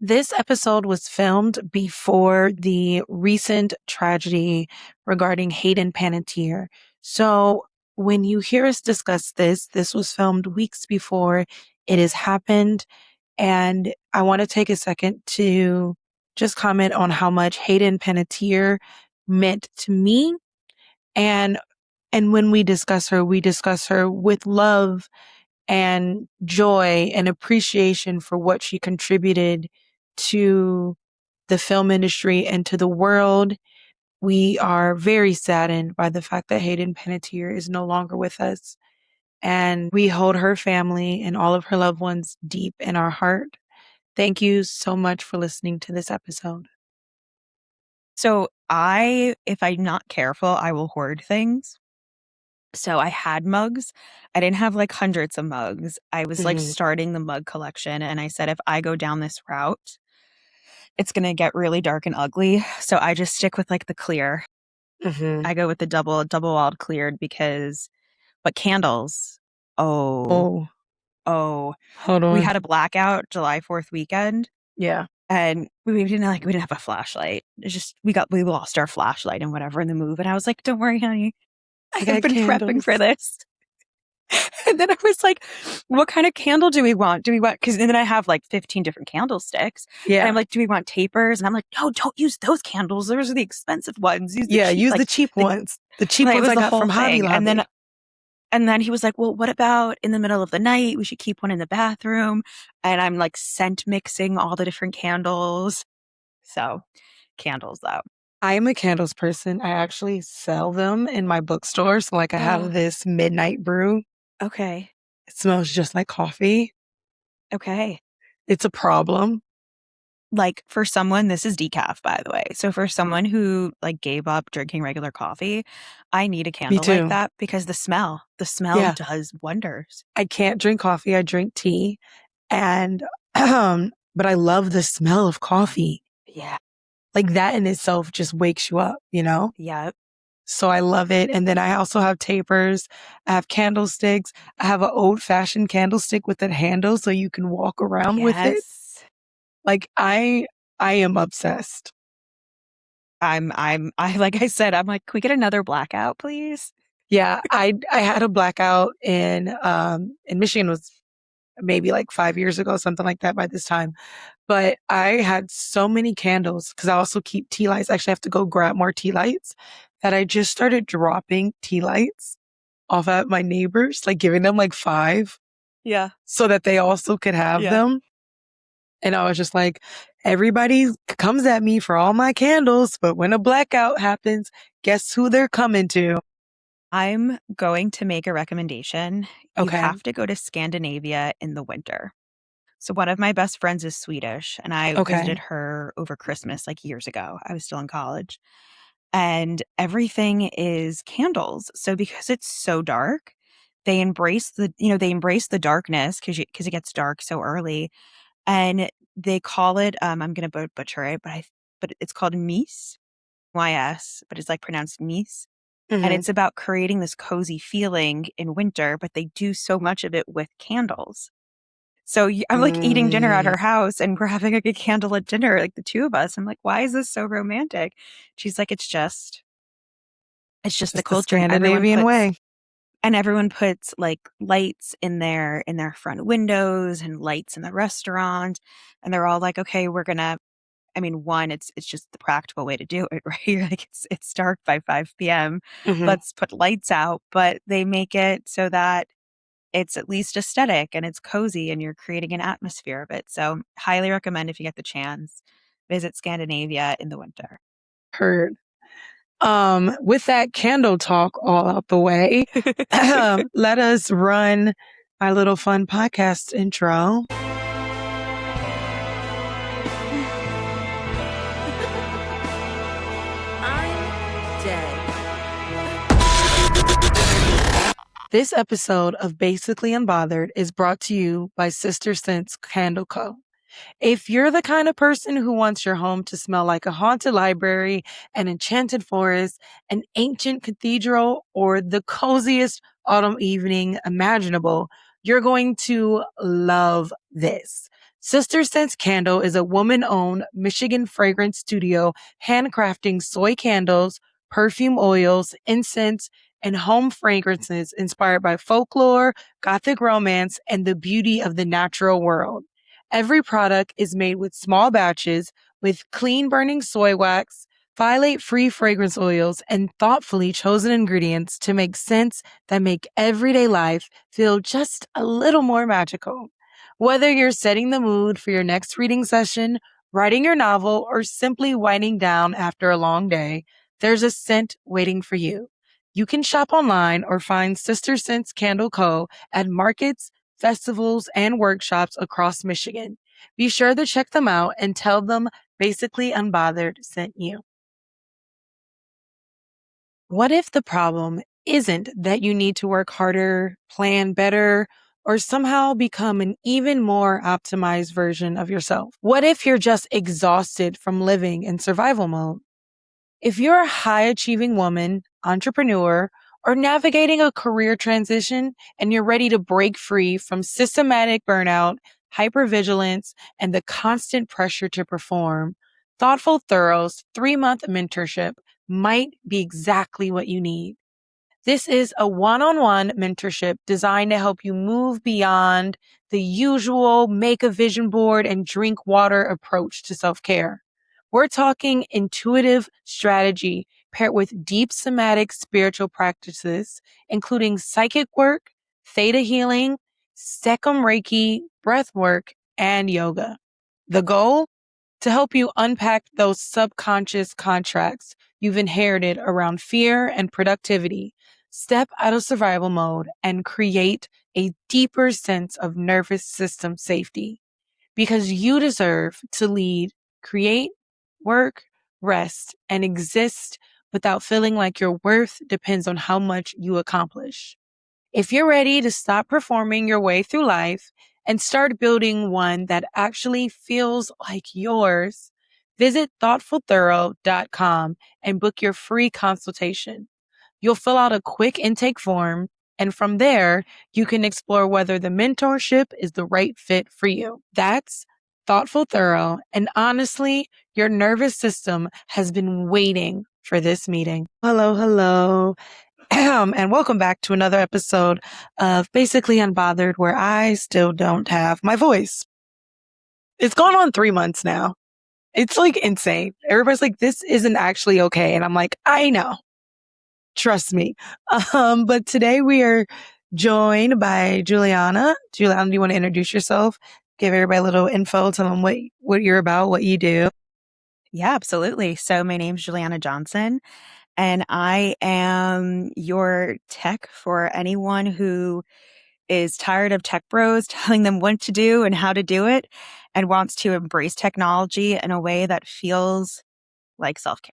This episode was filmed before the recent tragedy regarding Hayden Panettiere. So when you hear us discuss this was filmed weeks before it has happened. And I want to take a second to just comment on how much Hayden Panettiere meant to me. And and when we discuss her with love and joy and appreciation for what she contributed to the film industry and to the world. We are very saddened by the fact that Hayden Panettiere is no longer with us. And we hold her family and all of her loved ones deep in our heart. Thank you so much for listening to this episode. So if I'm not careful, I will hoard things. So I had mugs. I didn't have like hundreds of mugs. I was like starting the mug collection. And I said, if I go down this route, it's going to get really dark and ugly. So I just stick with like the clear. I go with the double walled cleared but candles. Hold on. We had a blackout July 4th weekend. Yeah. And we didn't have a flashlight. It's just, we lost our flashlight and whatever in the move. And I was like, don't worry, honey. I've been prepping for this. And then I was like, what kind of candle do we want? Because then I have like 15 different candlesticks. Yeah. And I'm like, do we want tapers? And I'm like, no, don't use those candles. Those are the expensive ones. Use the cheap ones. The cheap ones I got from Hobby Lobby. And then he was like, well, what about in the middle of the night? We should keep one in the bathroom. And I'm like scent mixing all the different candles. So candles though. I am a candles person. I actually sell them in my bookstore. So like I have this midnight brew. Okay. It smells just like coffee. Okay. It's a problem. Like for someone, this is decaf, by the way. So for someone who like gave up drinking regular coffee, I need a candle like that because the smell does wonders. I can't drink coffee. I drink tea. And, but I love the smell of coffee. Yeah. Like that in itself just wakes you up, you know? Yeah. So I love it. And then I also have tapers. I have candlesticks. I have an old fashioned candlestick with a handle so you can walk around with it. Like I am obsessed. Like I said, I'm like, can we get another blackout, please? Yeah. I had a blackout in Michigan. Was maybe like 5 years ago, something like that by this time. But I had so many candles because I also keep tea lights. I actually have to go grab more tea lights that I just started dropping tea lights off at my neighbors, like giving them like 5. Yeah. So that they also could have them. And I was just like, everybody comes at me for all my candles, but when a blackout happens, guess who they're coming to? I'm going to make a recommendation. You have to go to Scandinavia in the winter. So one of my best friends is Swedish, and I visited her over Christmas like years ago. I was still in college. And everything is candles. So because it's so dark, they embrace the darkness because it gets dark so early. And they call it, I'm going to butcher it, but it's called mise, Y-S, but it's like pronounced mise. And it's about creating this cozy feeling in winter, but they do so much of it with candles. So I'm like eating dinner at her house and we're having like a candlelit dinner, like the two of us. I'm like, why is this so romantic? She's like, it's just the culture. Scandinavian way. And everyone puts like lights in their front windows and lights in the restaurant. And they're all like, okay, one, it's just the practical way to do it, right? Like it's dark by 5 p.m. Let's put lights out, but they make it so that it's at least aesthetic and it's cozy and you're creating an atmosphere of it. So highly recommend if you get the chance, visit Scandinavia in the winter. Heard. With that candle talk all out the way, let us run our little fun podcast intro. This episode of Basically Unbothered is brought to you by Sister Sense Candle Co. If you're the kind of person who wants your home to smell like a haunted library, an enchanted forest, an ancient cathedral, or the coziest autumn evening imaginable, you're going to love this. Sister Sense Candle is a woman-owned Michigan fragrance studio handcrafting soy candles, perfume oils, incense, and home fragrances inspired by folklore, gothic romance, and the beauty of the natural world. Every product is made with small batches with clean burning soy wax, phthalate free fragrance oils, and thoughtfully chosen ingredients to make scents that make everyday life feel just a little more magical. Whether you're setting the mood for your next reading session, writing your novel, or simply winding down after a long day, there's a scent waiting for you. You can shop online or find Sister Scents Candle Co. at markets, festivals, and workshops across Michigan. Be sure to check them out and tell them Basically Unbothered sent you. What if the problem isn't that you need to work harder, plan better, or somehow become an even more optimized version of yourself? What if you're just exhausted from living in survival mode? If you're a high achieving woman, entrepreneur, or navigating a career transition and you're ready to break free from systematic burnout, hypervigilance, and the constant pressure to perform, Thoughtful Thorough's 3-month mentorship might be exactly what you need. This is a one-on-one mentorship designed to help you move beyond the usual make a vision board and drink water approach to self-care. We're talking intuitive strategy paired with deep somatic spiritual practices, including psychic work, theta healing, Sekam Reiki, breath work, and yoga. The goal? To help you unpack those subconscious contracts you've inherited around fear and productivity, step out of survival mode and create a deeper sense of nervous system safety. Because you deserve to lead, create, work, rest, and exist without feeling like your worth depends on how much you accomplish. If you're ready to stop performing your way through life and start building one that actually feels like yours, visit thoughtfulthorough.com and book your free consultation. You'll fill out a quick intake form, and from there, you can explore whether the mentorship is the right fit for you. That's Thoughtful Thorough, and honestly, your nervous system has been waiting for this meeting. Hello, hello. And welcome back to another episode of Basically Unbothered, where I still don't have my voice. It's gone on 3 months now. It's like insane. Everybody's like, this isn't actually okay. And I'm like, I know. Trust me. But today we are joined by Juliana. Juliana, do you want to introduce yourself? Give everybody a little info, tell them what you're about, what you do. Yeah, absolutely. So my name's Juliana Johnson, and I am your tech for anyone who is tired of tech bros telling them what to do and how to do it and wants to embrace technology in a way that feels like self-care.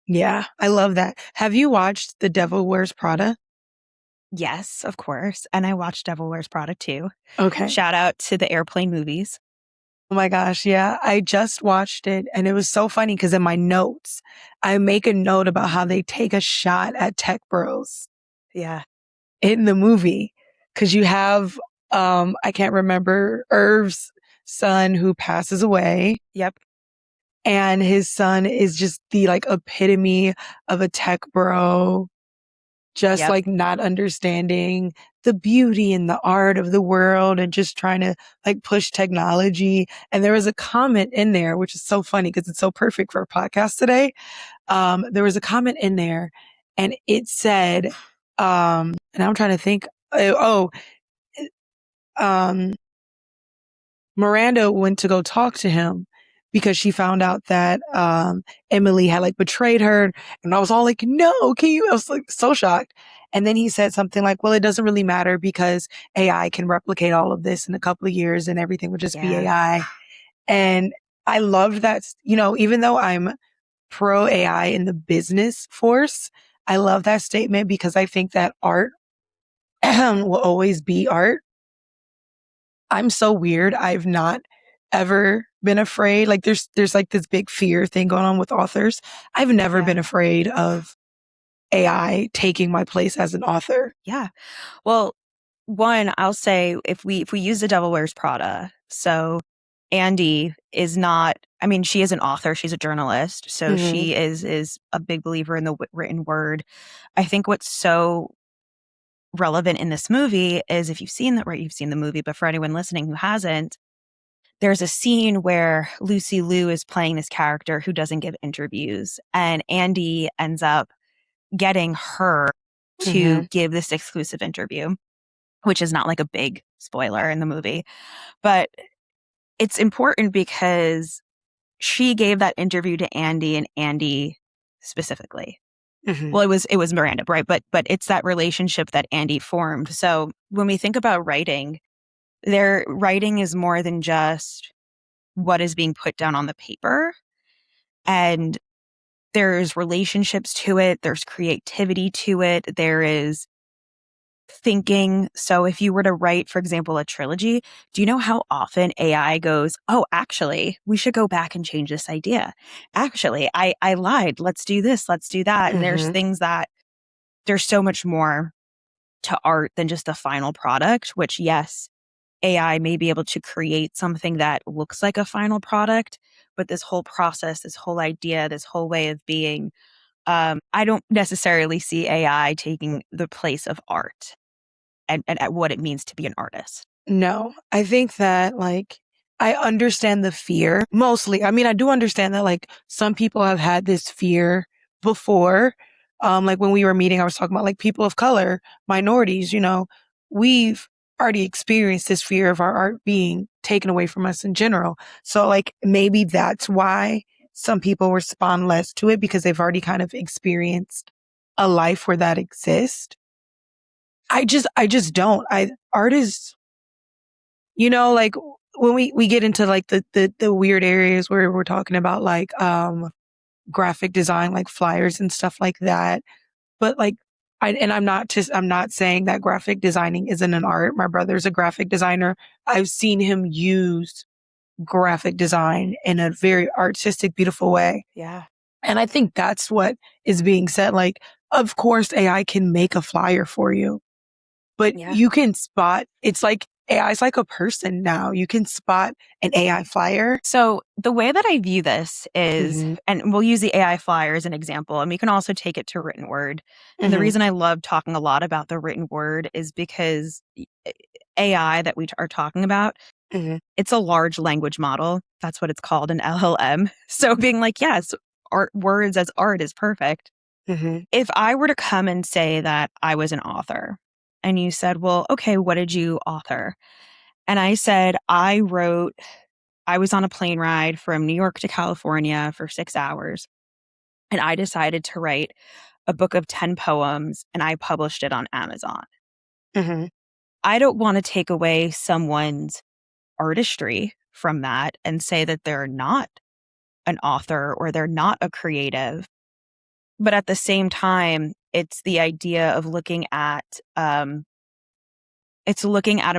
Yeah, I love that. Have you watched The Devil Wears Prada? Yes, of course. And I watched Devil Wears Prada too. Okay. Shout out to the airplane movies. Oh my gosh. Yeah. I just watched it and it was so funny because in my notes, I make a note about how they take a shot at tech bros Yeah. in the movie. Cause you have, I can't remember Irv's son who passes away. Yep. And his son is just the like epitome of a tech bro, just Yep. like not understanding the beauty and the art of the world and just trying to like push technology. And there was a comment in there, which is so funny because it's so perfect for a podcast today. There was a comment in there and it said, and I'm trying to think, Miranda went to go talk to him because she found out that Emily had like betrayed her. And I was all like, no, can you? I was like so shocked. And then he said something like, well, it doesn't really matter because AI can replicate all of this in a couple of years and everything would just be AI. And I loved that, even though I'm pro AI in the business force, I love that statement because I think that art will always be art. I'm so weird. I've not ever been afraid. Like there's like this big fear thing going on with authors. I've never been afraid of AI taking my place as an author. Yeah. Well, one, I'll say if we use The Devil Wears Prada, so Andy is not, I mean, she is an author, she's a journalist, so she is a big believer in the written word. I think what's so relevant in this movie is if you've seen the movie, but for anyone listening who hasn't, there's a scene where Lucy Liu is playing this character who doesn't give interviews, and Andy ends up getting her to give this exclusive interview, which is not like a big spoiler in the movie. But it's important because she gave that interview to Andy and Andy specifically. Well, it was Miranda, right? But it's that relationship that Andy formed. So when we think about writing, their writing is more than just what is being put down on the paper. And there's relationships to it. There's creativity to it. There is thinking. So if you were to write, for example, a trilogy, do you know how often AI goes, oh, actually, we should go back and change this idea. Actually, I lied. Let's do this. Let's do that. And there's things that there's so much more to art than just the final product, which yes, AI may be able to create something that looks like a final product, but this whole process, this whole idea, this whole way of being, I don't necessarily see AI taking the place of art and at what it means to be an artist. No, I think that like I understand the fear mostly. I mean, I do understand that like some people have had this fear before. Like when we were meeting, I was talking about like people of color, minorities, we've already experienced this fear of our art being taken away from us in general. So like maybe that's why some people respond less to it because they've already kind of experienced a life where that exists. I just don't. Art is, like when we get into like the weird areas where we're talking about like, graphic design, like flyers and stuff like that. But like, I'm not saying that graphic designing isn't an art. My brother's a graphic designer. I've seen him use graphic design in a very artistic, beautiful way. Yeah. And I think that's what is being said. Like, of course, AI can make a flyer for you, but you can spot, it's like AI is like a person now. You can spot an AI flyer. So the way that I view this is, and we'll use the AI flyer as an example, and we can also take it to written word. And the reason I love talking a lot about the written word is because AI that we are talking about, it's a large language model. That's what it's called, an LLM. So being like, yes, art words as art is perfect. If I were to come and say that I was an author and you said, well, okay, what did you author? And I said, I was on a plane ride from New York to California for 6 hours. And I decided to write a book of 10 poems and I published it on Amazon. I don't want to take away someone's artistry from that and say that they're not an author or they're not a creative. But at the same time, it's the idea of looking at a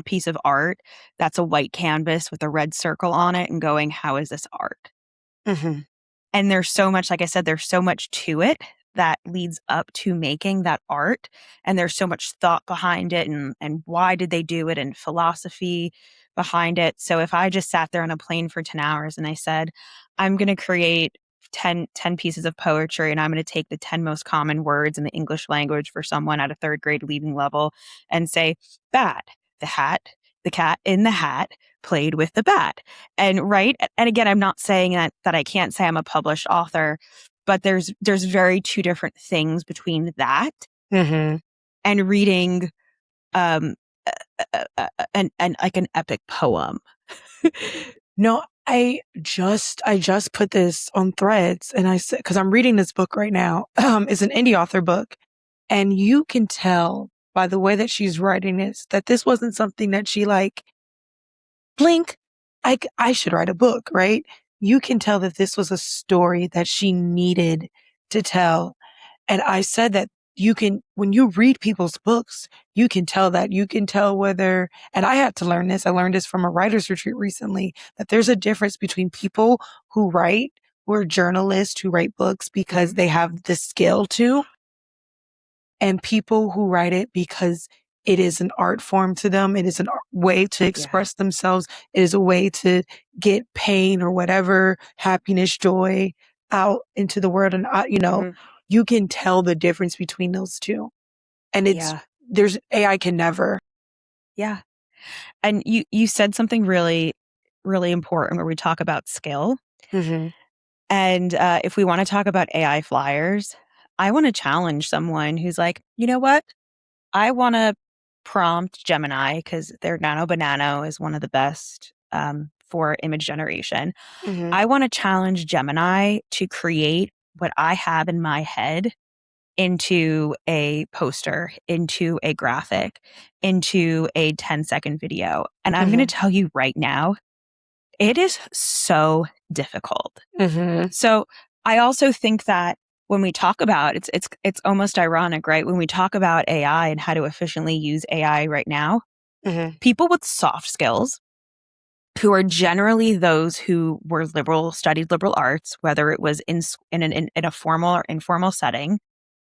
piece of art that's a white canvas with a red circle on it and going, how is this art? And there's so much, like I said, there's so much to it that leads up to making that art. And there's so much thought behind it and why did they do it and philosophy behind it. So if I just sat there on a plane for 10 hours and I said, I'm going to create 10 pieces of poetry and I'm going to take the 10 most common words in the English language for someone at a third grade leaving level and say, bat, the cat in the hat played with the bat. And right. And again, I'm not saying that I can't say I'm a published author, but there's very two different things between that and reading and like an epic poem. No, I just put this on Threads and I said, cause I'm reading this book right now. It's an indie author book and you can tell by the way that she's writing this, that this wasn't something that she like, blink, I should write a book, right? You can tell that this was a story that she needed to tell. And I said that when you read people's books, you can tell whether, and I had to learn this. I learned this from a writer's retreat recently, that there's a difference between people who are journalists who write books because they have the skill to, and people who write it because It is an art form to them. It is a way to express themselves. It is a way to get pain or whatever, happiness, joy out into the world. And, you can tell the difference between those two. And there's AI can never. Yeah. And you said something really, really important where we talk about skill. Mm-hmm. And if we want to talk about AI flyers, I want to challenge someone who's like, you know what? I want to prompt Gemini because their Nano Banano is one of the best for image generation. Mm-hmm. I want to challenge Gemini to create what I have in my head into a poster, into a graphic, into a 10-second video. And I'm going to tell you right now, it is so difficult. Mm-hmm. So I also think that when we talk about it's almost ironic, right? When we talk about AI and how to efficiently use AI right now, people with soft skills who are generally those who were studied liberal arts, whether it was in a formal or informal setting.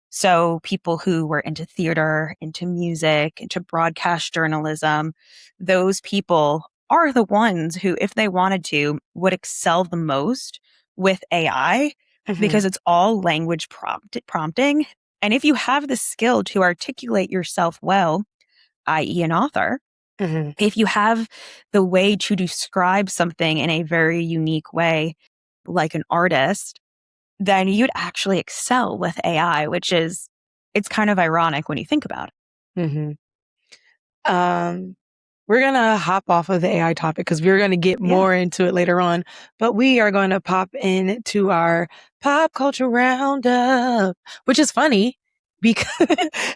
So people who were into theater, into music, into broadcast journalism, those people are the ones who, if they wanted to, would excel the most with AI because it's all language prompting. And if you have the skill to articulate yourself well, i.e. an author, if you have the way to describe something in a very unique way, like an artist, then you'd actually excel with AI, it's kind of ironic when you think about it. Mm-hmm. We're going to hop off of the AI topic because we're going to get more into it later on, but we are going to pop into our pop culture roundup, which is funny because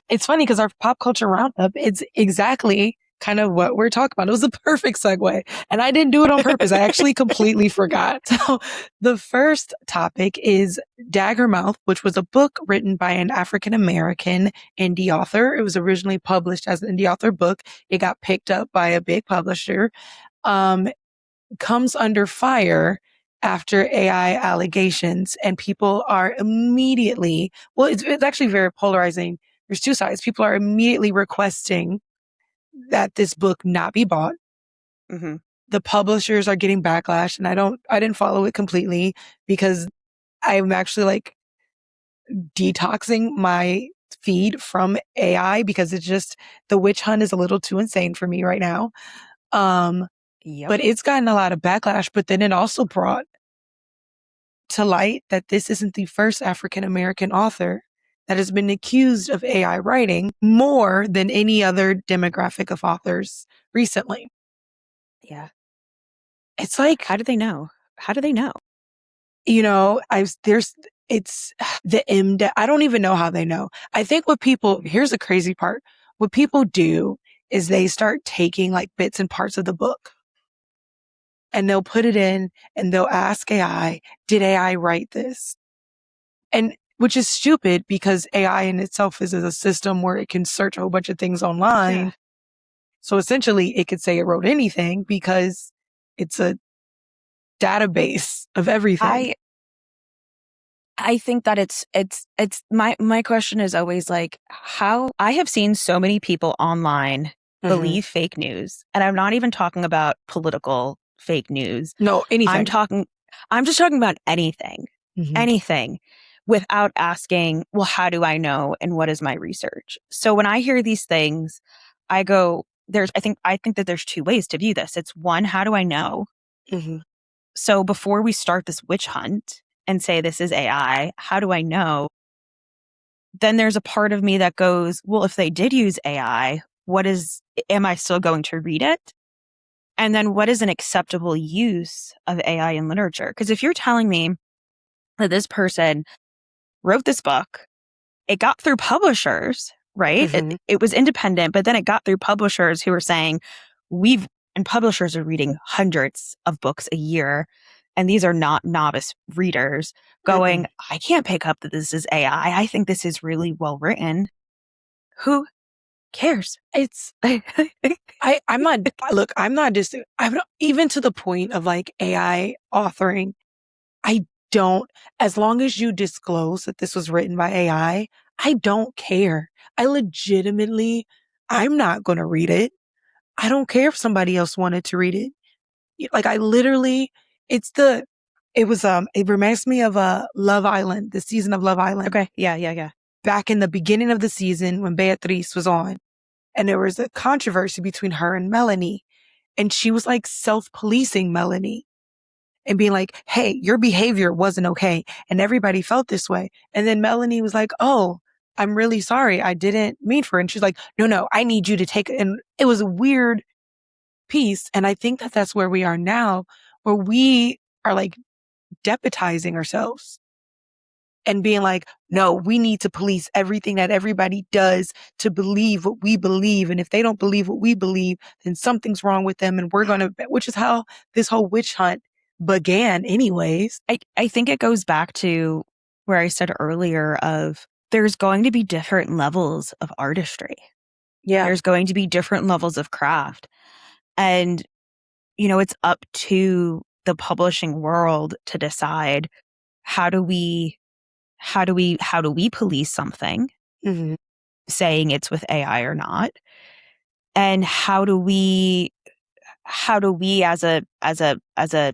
it's funny because our pop culture roundup, it's exactly kind of what we're talking about. It was a perfect segue and I didn't do it on purpose. I actually completely forgot. So the first topic is Daggermouth, which was a book written by an African-American indie author. It was originally published as an indie author book. It got picked up by a big publisher. Comes under fire after AI allegations, and people are immediately, it's actually very polarizing. There's two sides. People are immediately requesting that this book not be bought. The publishers are getting backlash, and I didn't follow it completely because I'm actually like detoxing my feed from AI because it's just the witch hunt is a little too insane for me right now. But it's gotten a lot of backlash, but then it also brought to light that this isn't the first African-American author that has been accused of AI writing more than any other demographic of authors recently. Yeah. It's like, how do they know? How do they know? It's the MD. I don't even know how they know. I think here's the crazy part. What people do is they start taking like bits and parts of the book and they'll put it in and they'll ask AI, did AI write this? And which is stupid because AI in itself is a system where it can search a whole bunch of things online. Yeah. So essentially it could say it wrote anything because it's a database of everything. I think that it's my question is always like, how I have seen so many people online believe fake news. And I'm not even talking about political fake news. No, anything. I'm just talking about anything, anything without asking, well, how do I know? And what is my research? So when I hear these things, I go, I think that there's two ways to view this. It's one, how do I know? So before we start this witch hunt and say this is AI, how do I know? Then there's a part of me that goes, well, if they did use AI, am I still going to read it? And then what is an acceptable use of AI in literature? Because if you're telling me that this person wrote this book, it got through publishers, right? It was independent, but then it got through publishers who were saying, and publishers are reading hundreds of books a year. And these are not novice readers going, I can't pick up that this is AI. I think this is really well written. Who cares? I'm not even to the point of like AI authoring. As long as you disclose that this was written by AI, I don't care. I legitimately, I'm not going to read it. I don't care if somebody else wanted to read it. Like I literally, it's the, it reminds me of Love Island, the season of Love Island. Okay. Yeah. Back in the beginning of the season when Beatrice was on, and there was a controversy between her and Melanie, and she was like self-policing Melanie and being like, hey, your behavior wasn't okay. And everybody felt this way. And then Melanie was like, oh, I'm really sorry. I didn't mean for it. And she's like, no, I need you to take it. And it was a weird piece. And I think that that's where we are now, where we are like deputizing ourselves and being like, no, we need to police everything that everybody does to believe what we believe. And if they don't believe what we believe, then something's wrong with them. And we're going to, which is how this whole witch hunt began anyways. I think it goes back to where I said earlier of there's going to be different levels of artistry. Yeah. There's going to be different levels of craft. And, it's up to the publishing world to decide how do we police something, Mm-hmm. saying it's with AI or not, and how do we as a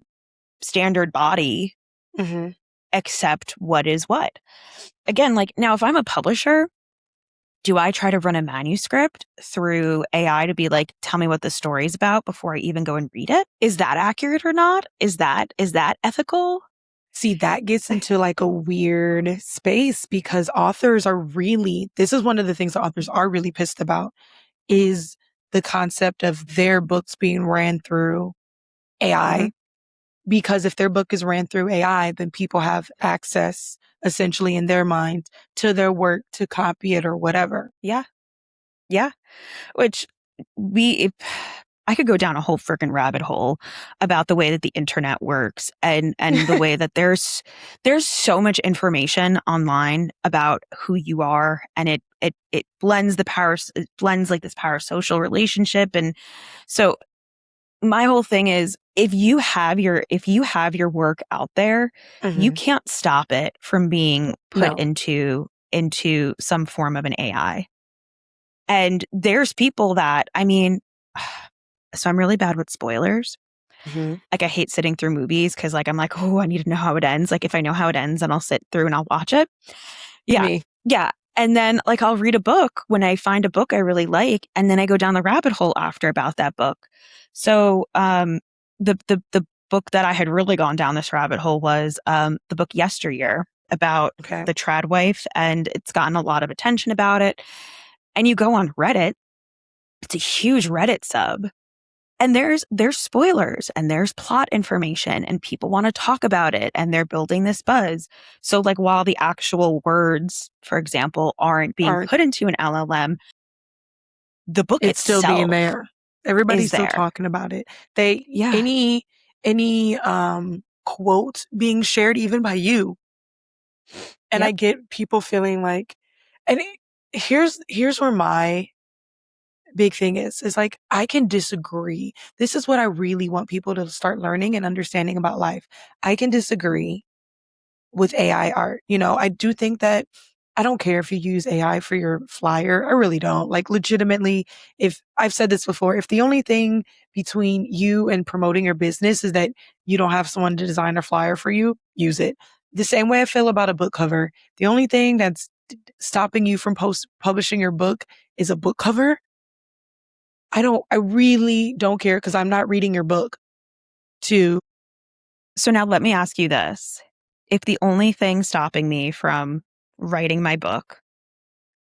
standard body Mm-hmm. accept what is what. Again, like now, if I'm a publisher, do I try to run a manuscript through AI to be like, tell me what the story's about before I even go and read it? Is that accurate or not? Is that ethical? See, that gets into like a weird space because authors are really, this is one of the things that authors are really pissed about is the concept of their books being ran through AI. Mm-hmm. Because if their book is ran through AI, then people have access essentially in their mind to their work to copy it or whatever. Yeah. Which I could go down a whole freaking rabbit hole about the way that the internet works and the way that there's so much information online about who you are, and it blends like this power social relationship. And so my whole thing is if you have your work out there, you can't stop it from being put into some form of an AI. And there's people that, so I'm really bad with spoilers. Like I hate sitting through movies because like I'm like, oh, I need to know how it ends. Like if I know how it ends, then I'll sit through and I'll watch it. Yeah. Me. Yeah. And then like I'll read a book when I find a book I really like, and then I go down the rabbit hole after about that book. So the book that I had really gone down this rabbit hole was the book Yesteryear about the trad wife, and it's gotten a lot of attention about it. And you go on Reddit, it's a huge Reddit sub. And there's spoilers and there's plot information and people want to talk about it and they're building this buzz. So like while the actual words, for example, aren't being put into an LLM, the book it's itself still being there. Everybody's still there. Talking about it. Any quote being shared even by you. And I get people feeling like, and here's where my big thing is like, I can disagree. This is what I really want people to start learning and understanding about life. I can disagree with AI art. I do think that I don't care if you use AI for your flyer. I really don't. Like legitimately, if I've said this before, if the only thing between you and promoting your business is that you don't have someone to design a flyer for you, use it. The same way I feel about a book cover. The only thing that's stopping you from publishing your book is a book cover. I really don't care because I'm not reading your book to. So now let me ask you this. If the only thing stopping me from writing my book,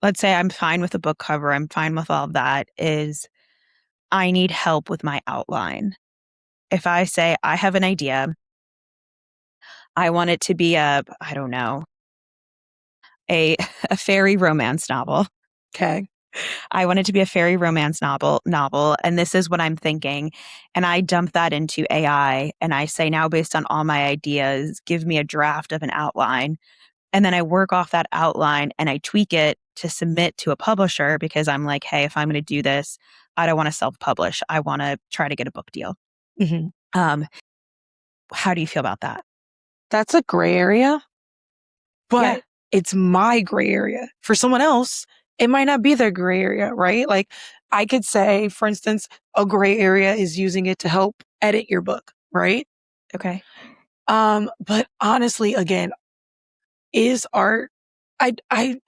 let's say I'm fine with the book cover, I'm fine with all of that, is I need help with my outline. If I say I have an idea, I want it to be a fairy romance novel. Okay. I want it to be a fairy romance novel, and this is what I'm thinking. And I dump that into AI and I say, now based on all my ideas, give me a draft of an outline. And then I work off that outline and I tweak it to submit to a publisher because I'm like, hey, if I'm going to do this, I don't want to self-publish. I want to try to get a book deal. How do you feel about that? That's a gray area, but it's my gray area. For someone else, it might not be their gray area, right? Like I could say, for instance, a gray area is using it to help edit your book, right? Okay. But honestly, again, is art, I,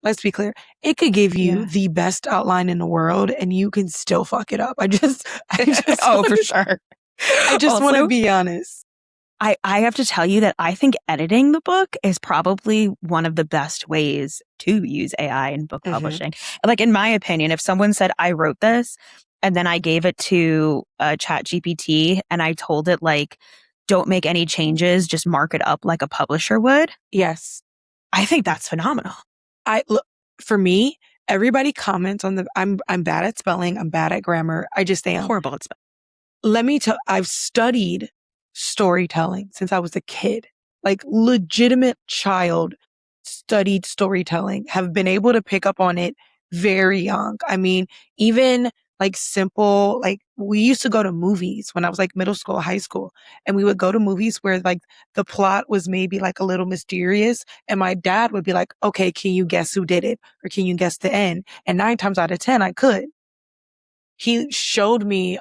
let's be clear, it could give you the best outline in the world and you can still fuck it up. I just Oh, for sure. I just want to be honest. I have to tell you that I think editing the book is probably one of the best ways to use AI in book publishing. Like, in my opinion, if someone said, I wrote this and then I gave it to Chat GPT and I told it, like, don't make any changes, just mark it up like a publisher would. Yes. I think that's phenomenal. Look, for me, everybody comments on I'm bad at spelling. I'm bad at grammar. I just am. Horrible at spelling. Let me tell, I've studied storytelling since I was a kid, like legitimate child studied storytelling, have been able to pick up on it very young. I mean, even like simple, like we used to go to movies when I was like middle school, high school, and we would go to movies where like the plot was maybe like a little mysterious. And my dad would be like, okay, can you guess who did it? Or can you guess the end? And 9 times out of 10, I could. He showed me,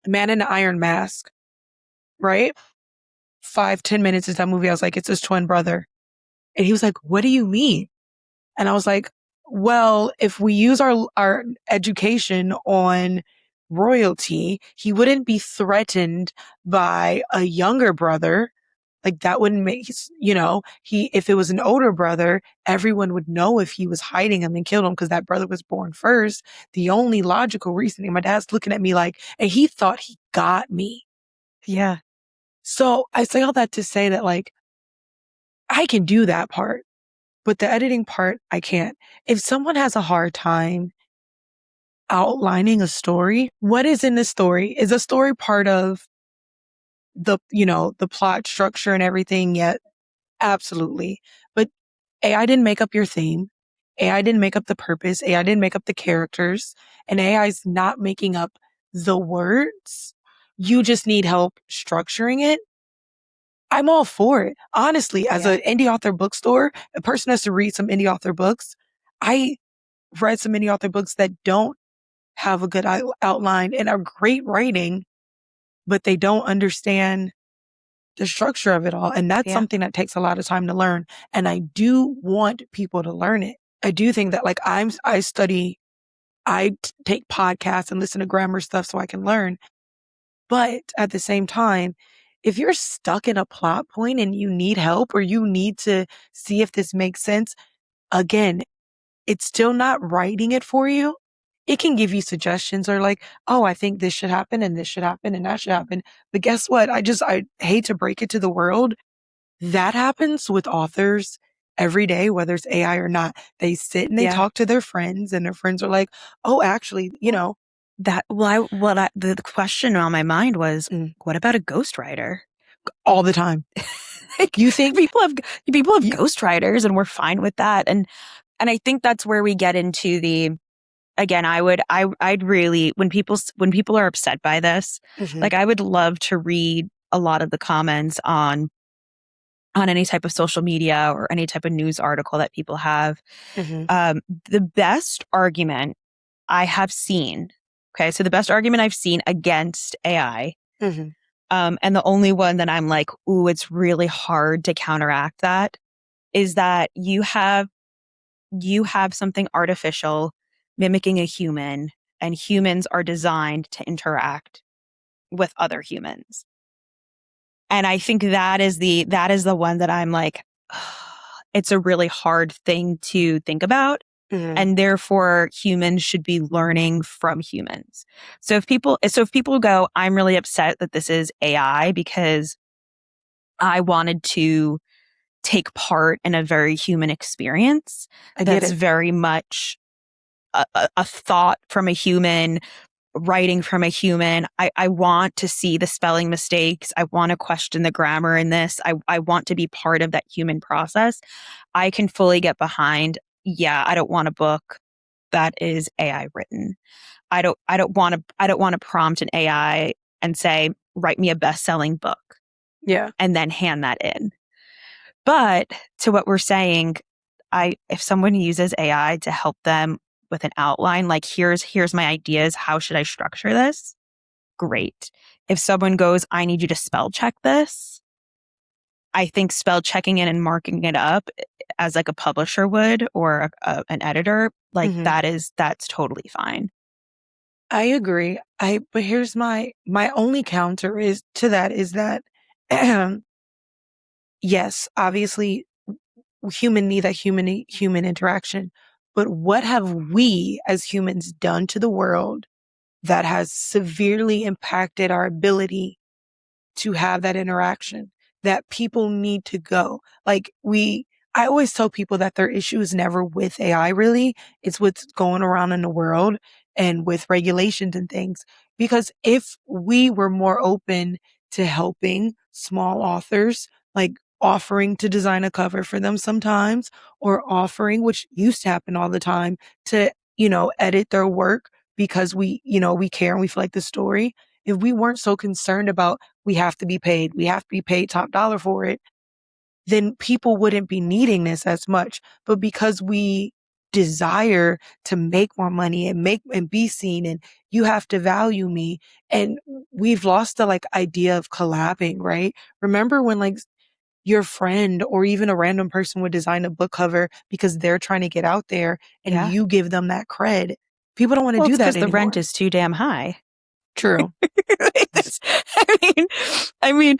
Man in the Iron Mask, right? 5, 10 minutes into that movie, I was like, it's his twin brother. And he was like, what do you mean? And I was like, well, if we use our education on royalty, he wouldn't be threatened by a younger brother. Like that wouldn't make, if it was an older brother, everyone would know if he was hiding him and killed him because that brother was born first. The only logical reasoning, my dad's looking at me like, and he thought he got me. Yeah. So I say all that to say that like, I can do that part, but the editing part, I can't. If someone has a hard time outlining a story, what is in the story? Is a story part of the plot structure and everything yet? Absolutely. But AI didn't make up your theme. AI didn't make up the purpose. AI didn't make up the characters, and AI is not making up the words. You just need help structuring it. I'm all for it. Honestly, as an indie author bookstore, a person has to read some indie author books. I read some indie author books that don't have a good outline and are great writing, but they don't understand the structure of it all. And that's something that takes a lot of time to learn. And I do want people to learn it. I do think that like I take podcasts and listen to grammar stuff so I can learn. But at the same time, if you're stuck in a plot point and you need help or you need to see if this makes sense, again, it's still not writing it for you. It can give you suggestions or like, oh, I think this should happen and this should happen and that should happen. But guess what? I hate to break it to the world. That happens with authors every day, whether it's AI or not. They sit and they talk to their friends and their friends are like, oh, actually, the question on my mind was, what about a ghostwriter? All the time. Like, you think people have ghostwriters and we're fine with that. And I think that's where we get into again, I'd really, when people are upset by this, like I would love to read a lot of the comments on any type of social media or any type of news article that people have. The best argument I have seen, okay, so the best argument I've seen against AI, and the only one that I'm like, ooh, it's really hard to counteract that, is that you have something artificial mimicking a human, and humans are designed to interact with other humans. And I think that is the one that I'm like, it's a really hard thing to think about. And therefore humans should be learning from humans. So if people go, I'm really upset that this is AI because I wanted to take part in a very human experience. That's very much a thought from a human, writing from a human. I want to see the spelling mistakes. I want to question the grammar in this. I want to be part of that human process. I can fully get behind, I don't want a book that is AI written. I don't want to prompt an AI and say, write me a best-selling book. Yeah. And then hand that in. But to what we're saying, if someone uses AI to help them with an outline, like here's my ideas, how should I structure this? Great. If someone goes, I need you to spell check this, I think spell checking it and marking it up as like a publisher would or an editor, like that's totally fine. I agree. But here's my only counter is to that is that yes, obviously human need that human interaction, but what have we as humans done to the world that has severely impacted our ability to have that interaction, that people need to go. I always tell people that their issue is never with AI really. It's what's going around in the world and with regulations and things. Because if we were more open to helping small authors, like offering to design a cover for them sometimes, or offering, which used to happen all the time, to, edit their work because we care and we feel like the story. If we weren't so concerned about we have to be paid top dollar for it, then people wouldn't be needing this as much. But because we desire to make more money and be seen and you have to value me, and we've lost the idea of collabing, right? Remember when your friend or even a random person would design a book cover because they're trying to get out there and Yeah. you give them that cred. People don't want to Well, do it's that because the anymore. rent is too damn high. True. I mean,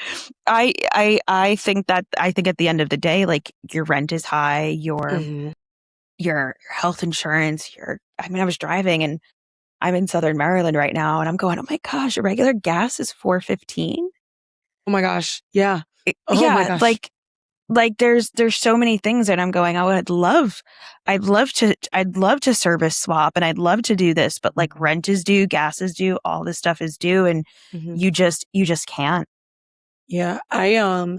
I think at the end of the day, like your rent is high, your health insurance, I was driving and I'm in Southern Maryland right now and I'm going, oh my gosh, regular gas is $4.15. Oh my gosh. Yeah. Oh my Yeah, gosh. like there's so many things that I'm going, oh, I'd love to service swap and I'd love to do this, but like rent is due, gas is due, all this stuff is due, and you just can't. Yeah. I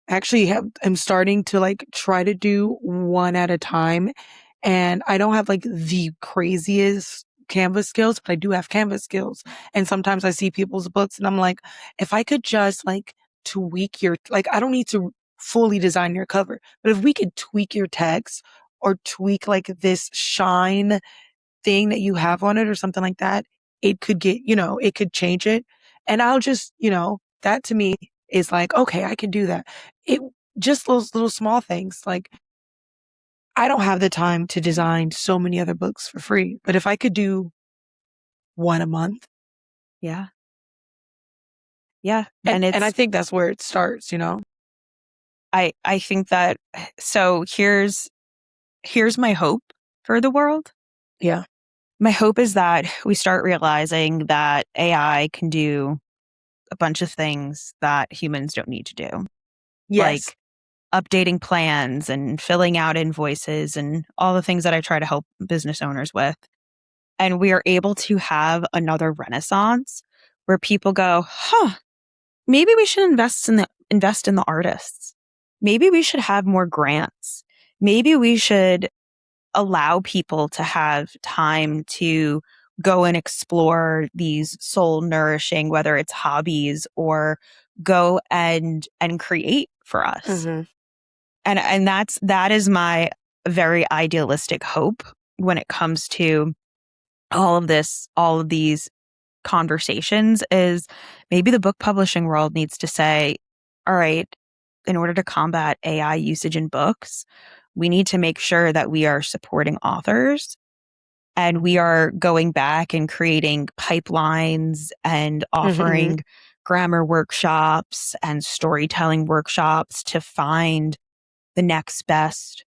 actually I'm starting to try to do one at a time. And I don't have the craziest Canvas skills, but I do have Canvas skills. And sometimes I see people's books and I'm like, if I could just tweak I don't need to fully design your cover, but if we could tweak your text or tweak this shine thing that you have on it or something like that, it could it could change it. And I'll just, that to me is okay, I can do that. It just those little small things. I don't have the time to design so many other books for free, but if I could do one a month. Yeah. Yeah. And I think that's where it starts. I think that, so here's my hope for the world. Yeah. My hope is that we start realizing that AI can do a bunch of things that humans don't need to do. Yes. Like updating plans and filling out invoices and all the things that I try to help business owners with. And we are able to have another renaissance where people go, maybe we should invest in the artists. Maybe we should have more grants. Maybe we should allow people to have time to go and explore these soul nourishing, whether it's hobbies or go and create for us. And that is my very idealistic hope when it comes to all of these conversations, is maybe the book publishing world needs to say, all right, in order to combat AI usage in books, we need to make sure that we are supporting authors and we are going back and creating pipelines and offering grammar workshops and storytelling workshops to find the next best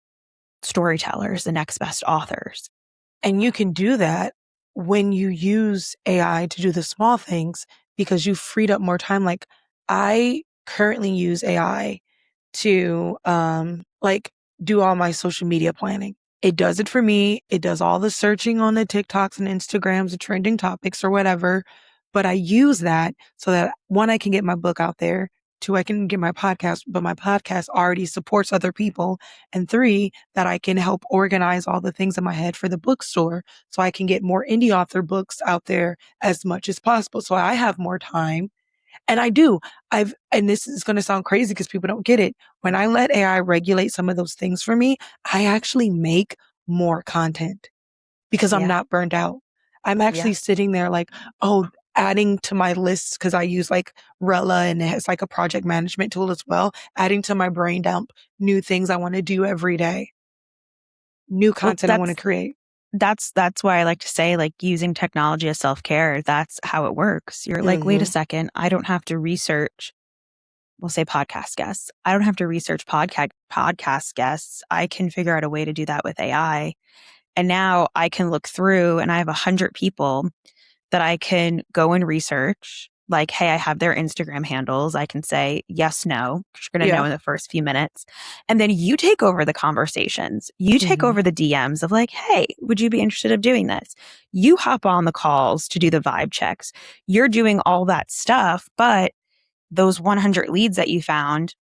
storytellers, the next best authors. And you can do that when you use AI to do the small things because you've freed up more time. I currently use AI to do all my social media planning. It does it for me. It does all the searching on the TikToks and Instagrams, the trending topics or whatever. But I use that so that one, I can get my book out there. Two, I can get my podcast, but my podcast already supports other people. And three, that I can help organize all the things in my head for the bookstore so I can get more indie author books out there as much as possible. So I have more time. And I do. And this is going to sound crazy because people don't get it. When I let AI regulate some of those things for me, I actually make more content. because I'm Yeah. not burned out. I'm actually sitting there like, oh, adding to my list because I use like Rella and it has like a project management tool as well, adding to my brain dump new things I want to do every day, new Well, content I want to create. that's why I like to say, like, using technology as self-care, that's how it works. You're like, wait a Mm-hmm. second, I don't have to research, we'll say podcast guests. I don't have to research podcast guests. I can figure out a way to do that with AI. And now I can look through and I have 100 people that I can go and research. Like, hey, I have their Instagram handles. I can say yes, no, because you're going to know Yeah. in the first few minutes. And then you take over the conversations. You take Mm-hmm. over the DMs of like, hey, would you be interested in doing this? You hop on the calls to do the vibe checks. You're doing all that stuff, but those 100 leads that you found,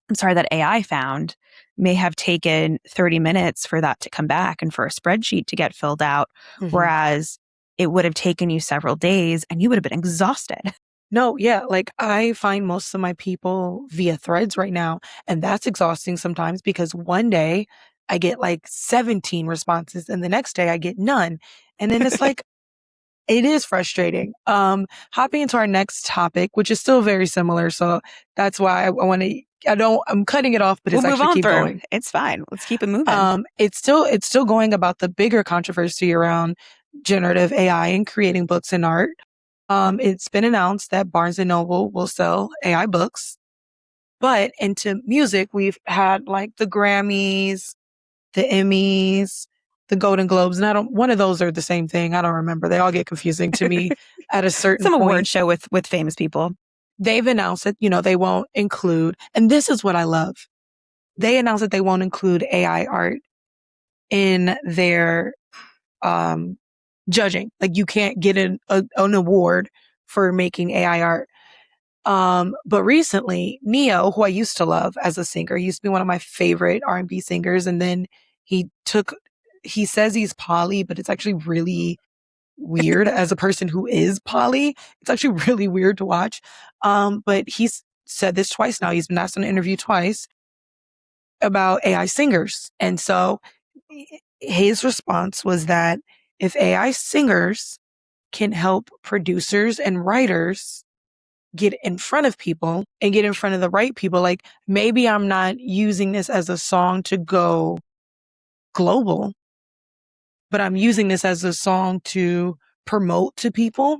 that AI found, may have taken 30 minutes for that to come back and for a spreadsheet to get filled out. Mm-hmm. Whereas it would have taken you several days and you would have been exhausted. No, yeah, like I find most of my people via threads right now, and that's exhausting sometimes because one day I get like 17 responses and the next day I get none. And then it's like, it is frustrating. Hopping into our next topic, which is still very similar. So that's why I want to, I'm cutting it off, but We'll it's move actually on keep through. going. It's fine. Let's keep it moving. It's still going about the bigger controversy around generative AI and creating books and art. It's been announced that Barnes and Noble will sell AI books, but into music, we've had like the Grammys, the Emmys, the Golden Globes, and one of those are the same thing. I don't remember. They all get confusing to me at a certain Some award point. show with famous people. They've announced that, they won't include, and this is what I love. They announced that they won't include AI art in their, judging. Like you can't get an award for making AI art. But recently, Neo, who I used to love as a singer, used to be one of my favorite R&B singers. And then he says he's poly, but it's actually really weird as a person who is poly. It's actually really weird to watch. But he's said this twice now. He's been asked in an interview twice about AI singers. And so his response was that if AI singers can help producers and writers get in front of people and get in front of the right people. Like maybe I'm not using this as a song to go global, but I'm using this as a song to promote to people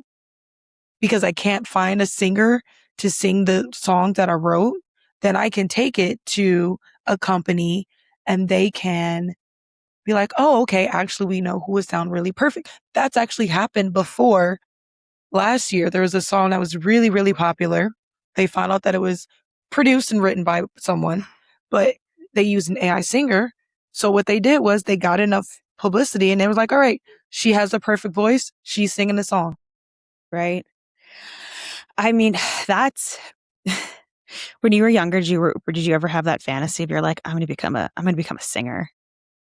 because I can't find a singer to sing the song that I wrote. Then I can take it to a company and they can be like, oh, okay, actually, we know who would sound really perfect. That's actually happened before. Last year, there was a song that was really, really popular. They found out that it was produced and written by someone, but they used an AI singer. So what they did was they got enough publicity and they was like, all right, she has the perfect voice. She's singing the song. Right. I mean, that's when you were younger, did you ever have that fantasy of you're like, I'm going to become a singer.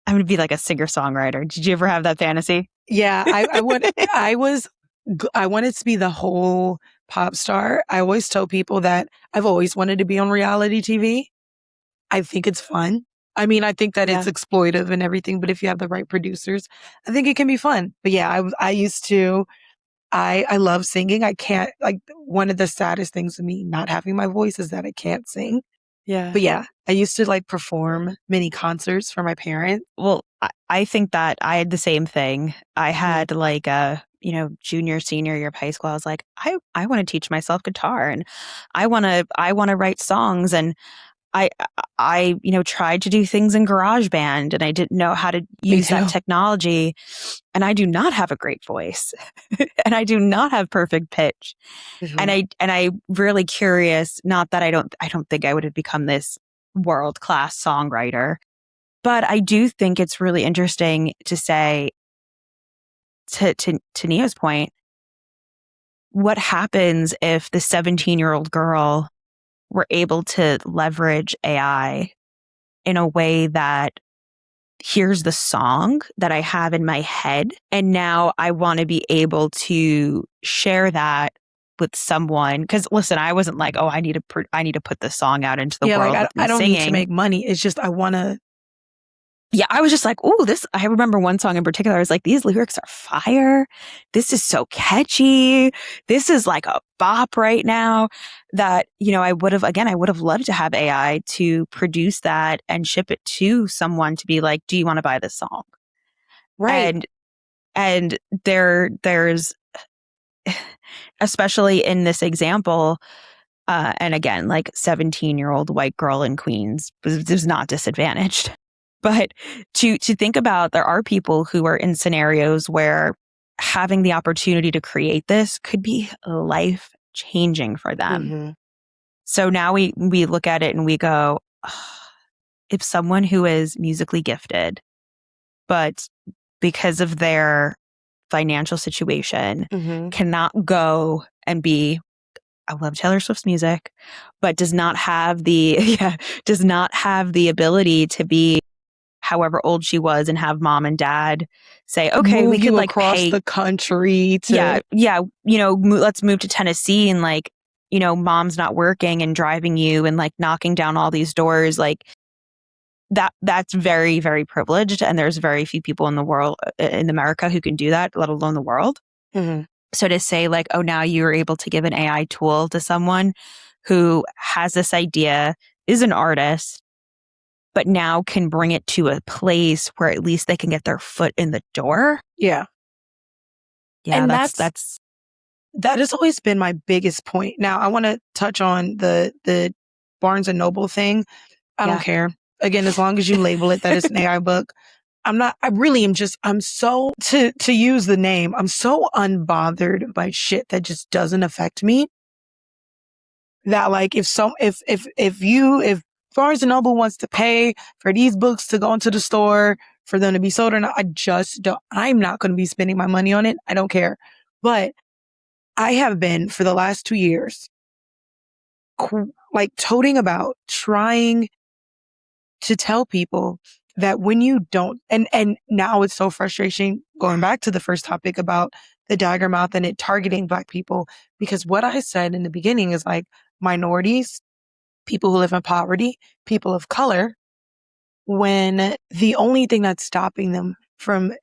I'm going to be like a singer-songwriter. Did you ever have that fantasy? Yeah, I wanted to be the whole pop star. I always tell people that I've always wanted to be on reality TV. I think it's fun. I mean, I think that it's Yeah. exploitive and everything, but if you have the right producers, I think it can be fun. But yeah, I used to, I love singing. I can't, like, one of the saddest things to me not having my voice is that I can't sing. Yeah. But yeah, I used to like perform mini concerts for my parents. Well, I think that I had the same thing. I Mhm. had like a, junior, senior year of high school. I was like, I want to teach myself guitar and I want to write songs. And I, tried to do things in GarageBand and I didn't know how to Me use that too. technology. And I do not have a great voice and I do not have perfect pitch. And Mhm. I'm really curious, not that I don't think I would have become this world-class songwriter, but I do think it's really interesting to say to Nia's point, what happens if the 17-year-old girl were able to leverage AI in a way that here's the song that I have in my head. And now I want to be able to share that with someone. Cause listen, I wasn't like, oh, I need to put this song out into the Yeah, like world with me I don't need to singing. make money. It's just I want to yeah, I was just like, oh, I remember one song in particular. I was like, these lyrics are fire. This is so catchy. This is like a bop right now that, I would have loved to have AI to produce that and ship it to someone to be like, do you want to buy this song? Right. And there's, especially in this example, and again, like 17-year-old white girl in Queens was not disadvantaged. But to think about, there are people who are in scenarios where having the opportunity to create this could be life changing for them. Mm-hmm. So now we look at it and we go, if someone who is musically gifted, but because of their financial situation Mm-hmm. cannot go and be, I love Taylor Swift's music, but does not have the ability to be however old she was and have mom and dad say, okay, we Move could you like across pay. the country to. Yeah. Let's move to Tennessee and like, mom's not working and driving you and like knocking down all these doors. Like that's very, very privileged. And there's very few people in the world, in America, who can do that, let alone the world. Mm-hmm. So to say like, oh, now you're able to give an AI tool to someone who has this idea, is an artist, but now can bring it to a place where at least they can get their foot in the door. Yeah. Yeah, And that has always been my biggest point. Now, I want to touch on the Barnes and Noble thing. I don't care. Again, as long as you label it that it's an AI book. I'm so, to use the name, I'm so unbothered by shit that just doesn't affect me. That like, if Barnes and Noble wants to pay for these books to go into the store for them to be sold or not, I'm not going to be spending my money on it. I don't care. But I have been for the last 2 years, like toting about trying to tell people that when you don't, and now it's so frustrating going back to the first topic about the dagger mouth and it targeting Black people, because what I said in the beginning is like minorities, people who live in poverty, people of color, when the only thing that's stopping them from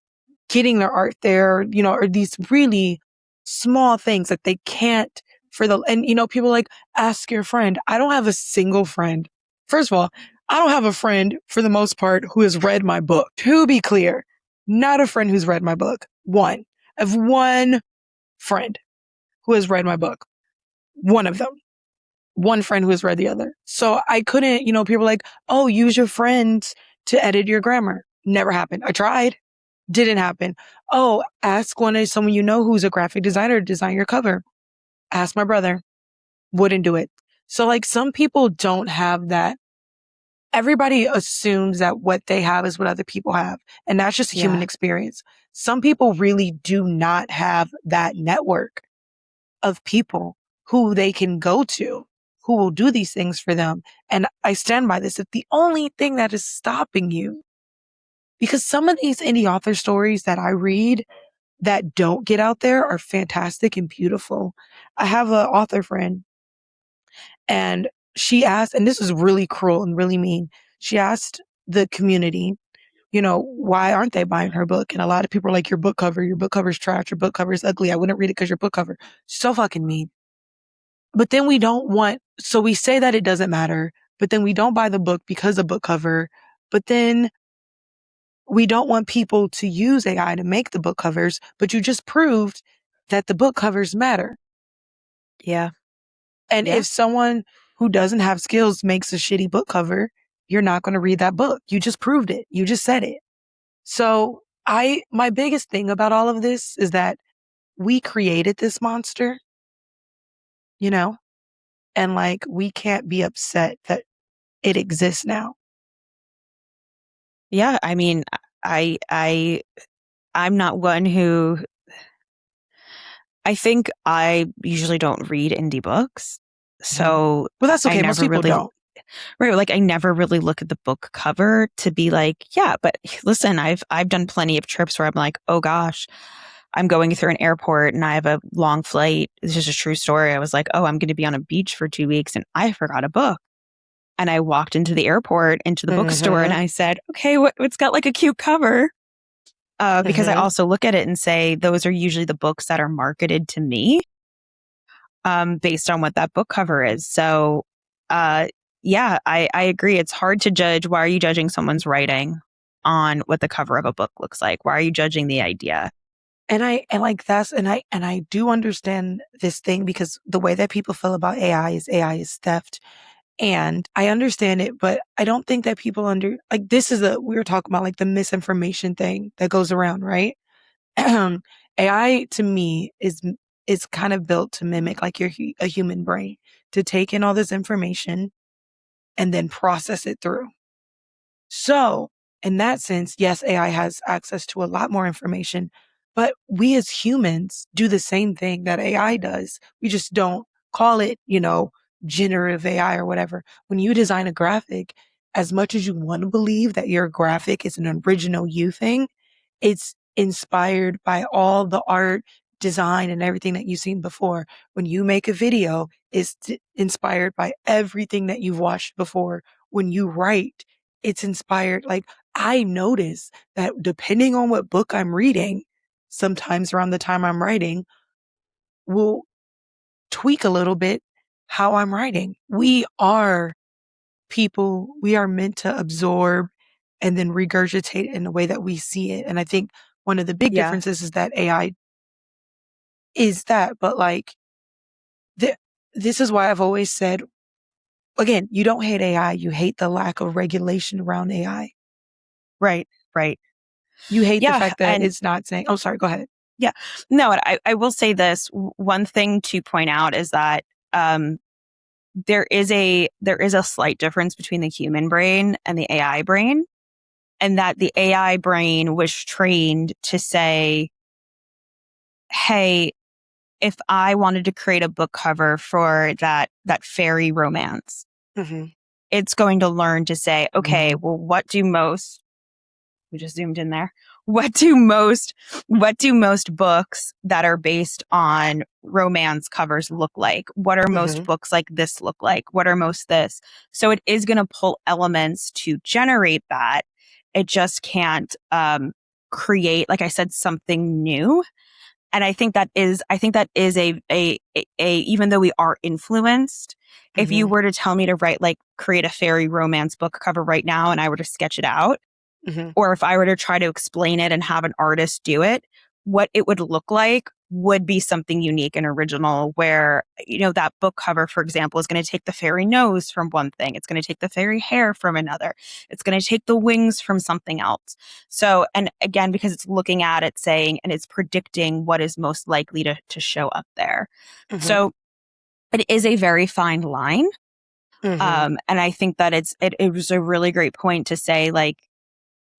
getting their art there, are these really small things that they can't and people like, ask your friend. I don't have a single friend. First of all, I don't have a friend for the most part who has read my book. To be clear, not a friend who's read my book. I have one friend who has read my book. One of them. One friend who has read the other. So I couldn't, people are like, oh, use your friends to edit your grammar. Never happened. I tried. Didn't happen. Oh, ask someone who's a graphic designer to design your cover. Ask my brother. Wouldn't do it. So like some people don't have that. Everybody assumes that what they have is what other people have. And that's just a human experience. Some people really do not have that network of people who they can go to, who will do these things for them. And I stand by this. It's the only thing that is stopping you. Because some of these indie author stories that I read that don't get out there are fantastic and beautiful. I have an author friend and she asked, and this is really cruel and really mean. She asked the community, why aren't they buying her book? And a lot of people are like, your book cover's trash, your book cover is ugly. I wouldn't read it because your book cover. So fucking mean. But then so we say that it doesn't matter, but then we don't buy the book because of book cover. But then we don't want people to use AI to make the book covers, but you just proved that the book covers matter. Yeah. And if someone who doesn't have skills makes a shitty book cover, you're not going to read that book. You just proved it. You just said it. So my biggest thing about all of this is that we created this monster, and like, we can't be upset that it exists now. Yeah. I mean, I'm not one who, I think I usually don't read indie books. So well, that's okay. Most people don't. Right. Like I never really look at the book cover to be like, yeah, but listen, I've done plenty of trips where I'm like, oh gosh, I'm going through an airport and I have a long flight. This is a true story. I was like, oh, I'm going to be on a beach for 2 weeks and I forgot a book. and I walked into the airport, into the bookstore, and Mm-hmm. I said, okay, it's got like a cute cover. Because I Mm-hmm. also look at it and say, those are usually the books that are marketed to me, based on what that book cover is. So, uh, yeah, I agree. It's hard to judge. Why are you judging someone's writing on what the cover of a book looks like? Why are you judging the idea? And I do understand this thing because the way that people feel about AI is theft. And I understand it, but I don't think that people like we were talking about like the misinformation thing that goes around, right? AI to me is kind of built to mimic like a human brain, to take in all this information and then process it through. So, in that sense, yes, AI has access to a lot more information, but we as humans do the same thing that AI does. We just don't call it, generative AI or whatever. When you design a graphic, as much as you want to believe that your graphic is an original you thing, it's inspired by all the art, design, and everything that you've seen before. When you make a video, it's inspired by everything that you've watched before. When you write, it's inspired. Like, I notice that depending on what book I'm reading, sometimes around the time I'm writing, will tweak a little bit how I'm writing. We are people, we are meant to absorb and then regurgitate in the way that we see it. And I think one of the big Yeah, differences is that AI is that, but like, th- this is why I've always said, again, you don't hate AI, you hate the lack of regulation around AI. right, right. You hate the Yeah, fact that and it's not saying, oh, sorry, go ahead. yeah, no, and I will say this. One thing to point out is that, um, there is a slight difference between the human brain and the AI brain, and that the AI brain was trained to say, hey, if I wanted to create a book cover for that fairy romance, Mm-hmm. it's going to learn to say, okay, well, we just zoomed in there. What do most books that are based on romance covers look like? What are most Mm-hmm. books like this look like? What are most this? So it is going to pull elements to generate that. It just can't, create, like I said, something new. And I think that is a even though we are influenced, if you Mm-hmm. were to tell me to create a fairy romance book cover right now and I were to sketch it out, Mm-hmm. or if I were to try to explain it and have an artist do it, what it would look like would be something unique and original where, that book cover, for example, is going to take the fairy nose from one thing. It's going to take the fairy hair from another. It's going to take the wings from something else. So, and again, because it's looking at it saying, and it's predicting what is most likely to show up there. Mm-hmm. So it is a very fine line. Mm-hmm. And I think that it was a really great point to say, like,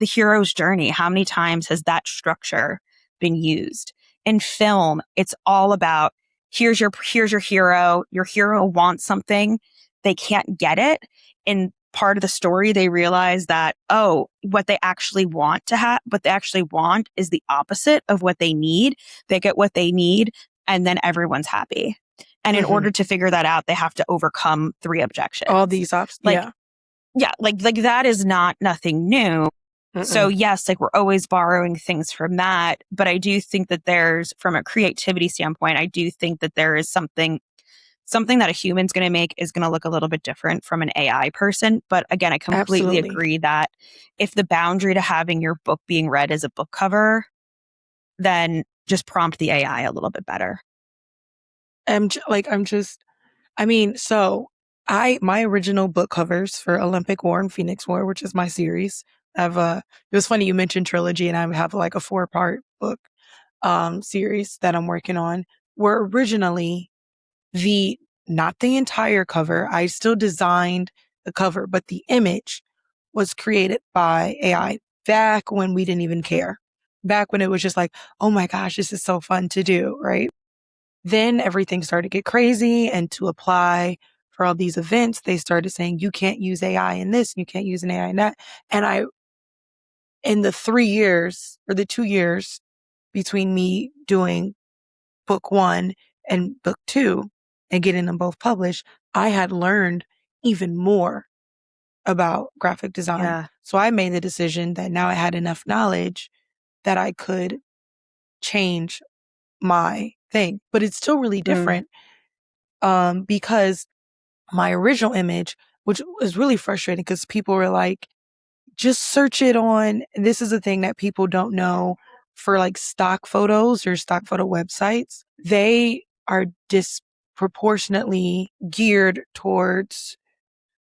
the hero's journey. How many times has that structure been used? In film, it's all about here's your hero. Your hero wants something. They can't get it. In part of the story, they realize that, oh, what they actually want is the opposite of what they need. They get what they need, and then everyone's happy. And in Mm-hmm. order to figure that out, they have to overcome three All objections. these ops. Like, Yeah. yeah, like that is nothing new. So Mm-mm. yes, like we're always borrowing things from that, but I do think that from a creativity standpoint, I do think that there is something that a human's going to make is going to look a little bit different from an AI person. But again, I completely Absolutely. agree that if the boundary to having your book being read as a book cover, then just prompt the AI a little bit better. I mean, so my original book covers for Olympic War and Phoenix War, which is my series, have it was funny you mentioned trilogy, and I have like a 4-part book series that I'm working on, were originally the not the entire cover. I still designed the cover, but the image was created by AI back when we didn't even care. Back when it was just like, oh my gosh, this is so fun to do, right? Then everything started to get crazy, and to apply for all these events, they started saying you can't use AI in this, you can't use an AI in that. And in the 3 years or the 2 years between me doing book one and book two and getting them both published, I had learned even more. about graphic design. Yeah. So I made the decision that now I had enough knowledge that I could change my thing, but it's still really different. Because my original image, which was really frustrating because people were like, just search it on, and this is a thing that people don't know for like stock photos or stock photo websites. They are disproportionately geared towards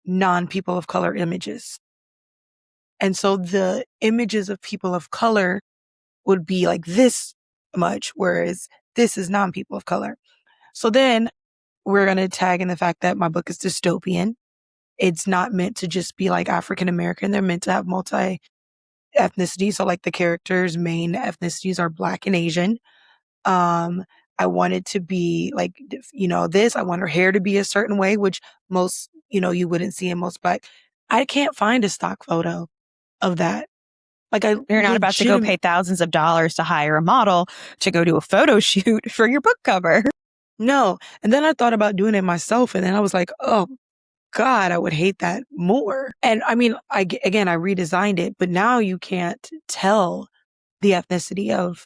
non people of color images. And so the images of people of color would be like this much, whereas this is non people of color. So then we're going to tag in the fact that my book is dystopian. It's not meant to just be like African American. They're meant to have multi ethnicity. So like the characters' main ethnicities are Black and Asian. I wanted to be like, this. I want her hair to be a certain way, which most, you wouldn't see in most Black. I can't find a stock photo of that. Like I You're not about to go legitimately, pay thousands of dollars to hire a model to go do a photo shoot for your book cover. no. And then I thought about doing it myself. And then I was like, oh God, I would hate that more. And I mean, again, I redesigned it, but now you can't tell the ethnicity of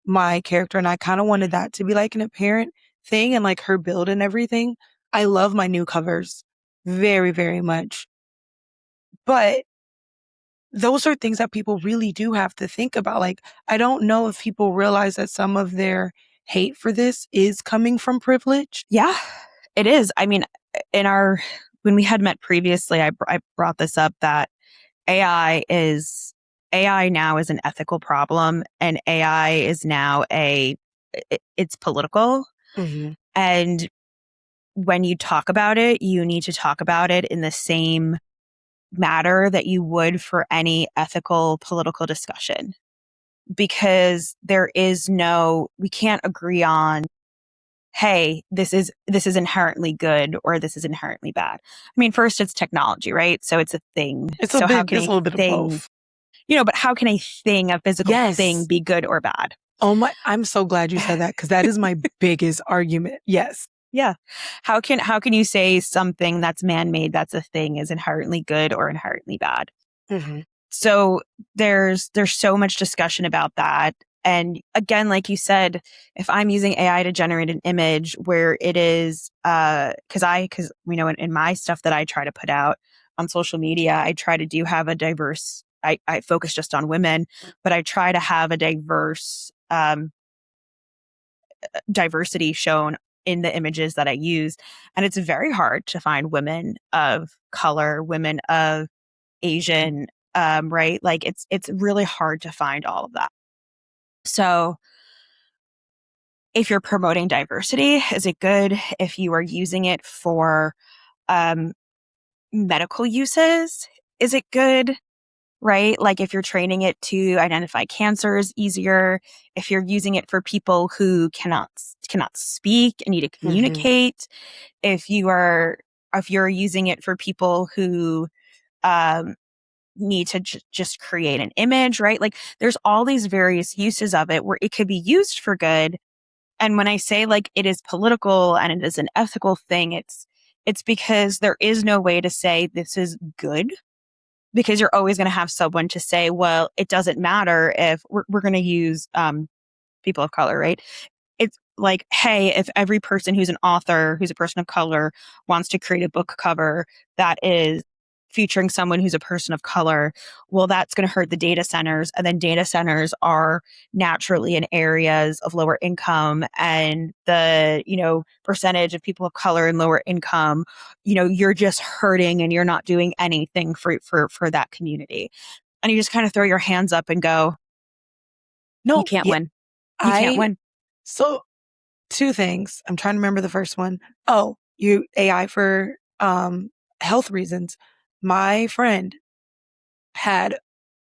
my character. And I kind of wanted that to be like an apparent thing and like her build and everything. I love my new covers very, very much. But those are things that people really do have to think about. Like, I don't know if people realize that some of their hate for this is coming from privilege. Yeah, it is. I mean, when we had met previously, I brought this up that AI now is an ethical problem, and AI is now it's political. Mm-hmm. And when you talk about it, you need to talk about it in the same matter that you would for any ethical political discussion, because we can't agree on, hey, this is inherently good or this is inherently bad. I mean, first it's technology, right? So it's a thing. It's So how can it's a a little bit of thing, both. but how can a physical thing Yes. be good or bad? Oh my, I'm so glad you said that because that is my biggest argument. Yes. Yeah. How can you say something that's man-made, that's a thing, is inherently good or inherently bad? Mm-hmm. So there's so much discussion about that. And again, like you said, if I'm using AI to generate an image where it is, because in my stuff that I try to put out on social media, I try to have a diverse. I focus just on women, but I try to have a diverse diversity shown in the images that I use. And it's very hard to find women of color, women of Asian, right? Like it's really hard to find all of that. So if you're promoting diversity, is it good? If you are using it for um, medical uses, is it good? Right? Like if you're training it to identify cancers easier, if you're using it for people who cannot speak and need to Mm-hmm. communicate, if you're using it for people who um, need to just create an image, right? Like there's all these various uses of it where it could be used for good. And when I say like it is political and it is an ethical thing, it's because there is no way to say this is good, because you're always going to have someone to say, well, it doesn't matter if we're going to use people of color, right? It's like, hey, if every person who's an author, who's a person of color, wants to create a book cover that is featuring someone who's a person of color, well, that's going to hurt the data centers. And then data centers are naturally in areas of lower income, and the, percentage of people of color in lower income, you're just hurting and you're not doing anything for that community. And you just kind of throw your hands up and go, you No, can't yeah, win. You can't win. so two things. I'm trying to remember the first one. Oh, you AI for health reasons. My friend had